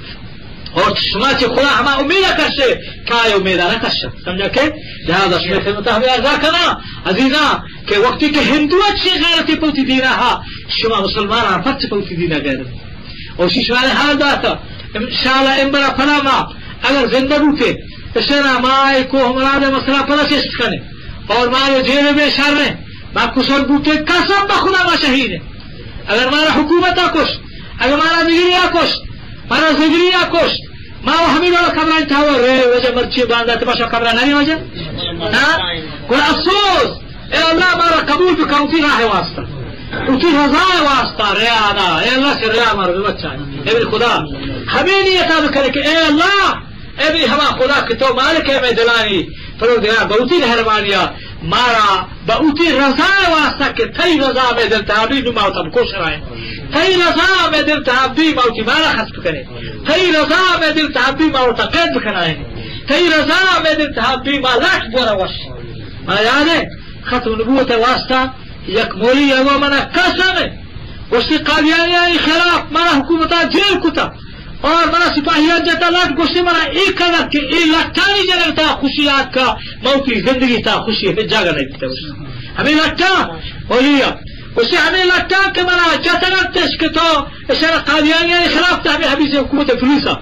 اور شما چی خدا ہما امیدہ کرشے کیا امیدہ نہ کرشے سمجھا کہ لہذا شما خدمتا ہمیں ارزا کرنا عزیزہ کہ وقتی کہ ہندو اچھی غیرتی پوتی دینا ہا شما مسلمان پچ پوتی دینا غیرت اور شیشوان حال داتا انشاءاللہ امبرا پنا ما اگر زندہ بوتے اشنا مائی کو ہمارا مسئلہ پنا چست کنے اور مارے جیل میں شر رہے ما کسر بوتے قسم بخدا ما شہید ہے اگر مارا حکومت کش اگر مارا نگری کش مارا زگری کش ما ہمیں والا خبران تھا وہ رے وجہ مرچی باندھا تماشا خبران نہیں وجہ کوئی افسوس اے اللہ مارا قبول بھی کاؤنٹی نہ ہے واسطہ اسی رضا واسطہ ریا آنا اے اللہ سے ریا مارا بچہ اے میرے خدا ہمیں نہیں عطا کرے کہ اے اللہ اے بھی ہما خدا کہ تو مالک ہے میں دلانی پروردگار بہتی مہربانیاں مارا بہتی رضا واسطہ کہ تھی رضا میں دل تابی نو موت ہم کوشش رہے تھی رضا میں دل تابی موتی مارا خسب کرے تھی رضا میں دل تابی موتا قید بکنائے تھی رضا میں دل تابی ما لاٹ بورا وش ما یاد ہے ختم نبوت واسطہ یک مولی اگو منا قسم ہے اس کی قادیانی خلاف مارا حکومتا جیل کتا اور منا سپاہیات جاتا لاٹ گوشتی منا ایک قدر کہ ای لٹانی جگہ تا خوشیات کا موتی زندگی تا خوشی ہے جاگہ نہیں دیتا ہمیں لٹا بولیا اسے ہمیں لٹا کہ منا جاتا تشک تو اشارہ قادیانی خلاف تا ہمیں حبیث حکومت فلوسا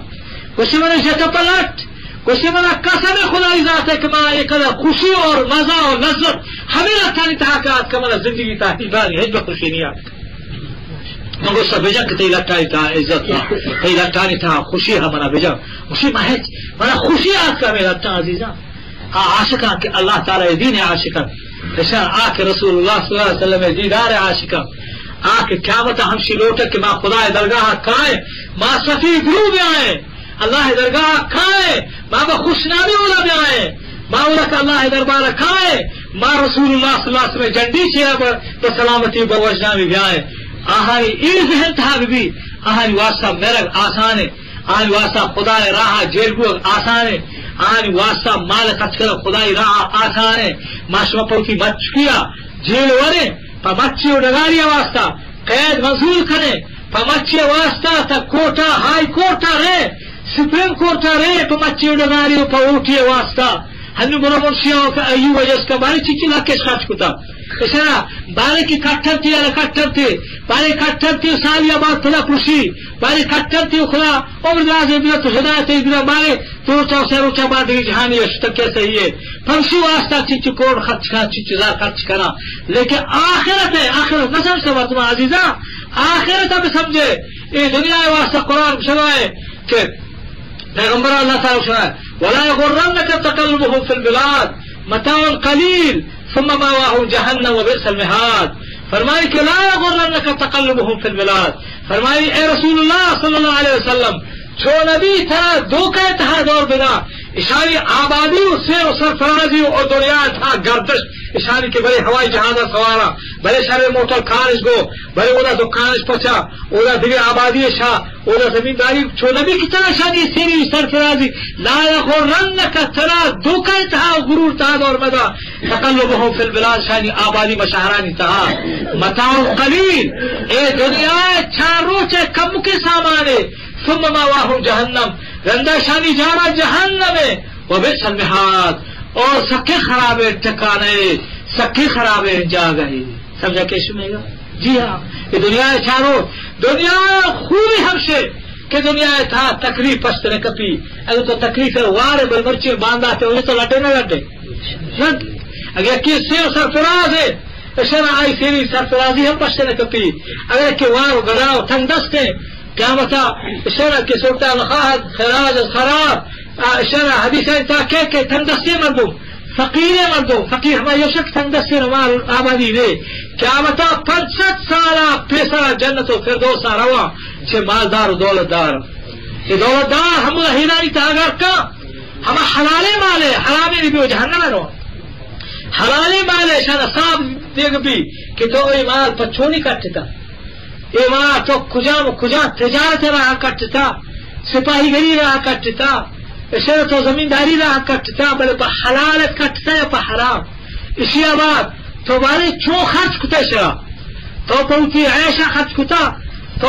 اسے منا جاتا پلٹ اسے منا قسم خدای ذات ہے کہ منا ایک قدر خوشی اور مزہ اور لذت ہمیں لٹانی تحقیقات کا منا زندگی تا حبانی ہے جو خوشی نہیں آتا مگر سب بجا کہ تی لٹانی تا عزت تا تی لٹانی تا خوشی ہے منا بجا خوشی محج منا خوشی آت کا میں لٹا عزیزا عاشقان کہ اللہ تعالی دین عاشقان اشار آکے رسول اللہ صلی اللہ علیہ وسلم دیدار عاشقان آکے قیامت ہمشی لوٹا کہ ما خدا درگاہ کھائے ما صفی گروہ بھی آئے اللہ درگاہ کھائے ما خوشنامی اولا بھی آئے ما اولا کہ اللہ دربار کھائے ما رسول اللہ صلی اللہ علیہ وسلم جنڈی چیرہ بسلامتی بوجنامی بھی آئے آہاری این ذہن تھا بھی آہاری واسطہ مرگ آسان ہے آہاری واسطہ خدا راہ جیل کو آسان ہے آہاری واسطہ مال خرچ کر خدا راہ آسان ہے معاشمہ پوتی مچ کیا جیل ورے پا مچی و ڈگاری واسطہ قید منظور کرے پا مچی واسطہ تا کوٹا ہائی کورٹا رہے سپریم کورٹا رہے پا مچی و ڈگاری پا اوٹی واسطہ ہنو بنا منشیاں کا ایو وجہ اس کا باری چیچی لاکش خرچ کتا اسنا بارے کی کٹھر تھی یا کٹھر تھی بارے کٹھر تھی سالی آباد خدا خوشی بارے کٹھر تھی خدا عمر دراز ادھر تو ہدایت ادھر بارے تو روچا سے روچا بات جہانی اشتر کیسے ہی ہے پھنسی واسطہ چیچی کوڑ خرچ کرنا چیچی زار خرچ کرنا لیکن آخرت ہے آخرت نہ سمجھ سکتا تمہارا عزیزہ آخرت ہمیں سمجھے یہ دنیا واسطہ قرآن سنائے کہ پیغمبر اللہ تعالی سنائے ولا يغرنك تقلبهم في البلاد متاع قليل ثم مأواهم جهنم وبئس المهاد فرمائی کہ لا يغرنك تقلبهم في البلاد فرمائی اے رسول اللہ صلی اللہ علیہ وسلم چھو نبی تھا دھوکہ تھا دور بنا اشاری آبادی سے سرفرازی اور دنیا تھا گردش اشاری کے بڑے ہوائی جہاز سوارا بڑے سارے موٹر کارش گو بڑے اولا دکانش پچا اولا دیگر آبادی شاہ اولا زمینداری چھو نبی کی طرح شانی سیری سرفرازی لا یغرنک ترا دھوکہ تھا غرور تھا دور بنا تقلبهم فی البلاد شانی آبادی مشاہرانی تھا متاع قلیل اے دنیا چار روچے کم کے سامانے ثم مأواهم جہنم رندہ شانی جانا جہنم ہے وبئس المہاد اور سکے خرابے ٹھکانے سکے خرابے جا گئے سمجھا کیسے میں گا جی ہاں یہ دنیا چاروں دنیا خوبی ہم سے کہ دنیا تھا تکلیف پست نے کپی اگر تو تکلیف ہے وارے بل مرچے باندھا تھے انہیں تو لٹے نہ لٹے اگر کی سیر سرفراز ہے اشارہ آئی سیری سرفرازی ہم پست نے کپی اگر کہ وار گڑاؤ تھنگ دستے کیا بتا اشارہ کے سلطان خواہد خراج خراب اشارہ حدیث تاکہ کہ تندستے مردم فقیر مردم فقیر ہمارے یہ شک تندستے ہمار آبادی دے کیا بتا 65 سالہ پیسہ جنت و فردوسہ روا چھے مالدار و دولت دار یہ دولت دار ہم ہیرانی تاگر کا ہم حلالے مالے حرامے نہیں بھی جہنم ہے رو حلالے مالے اشارہ صاحب دیکھ بھی کہ تو یہ مال پچھونی کٹتا ایمان تو کجا تجارت رہا کٹتا سپاہی گری رہا کٹتا اسے تو زمینداری رہا کٹتا بلے پا حلالت کٹتا یا پا حرام اسی آباد تو بارے چو خرچ کتا شرا تو پوتی عیشہ خرچ کتا تو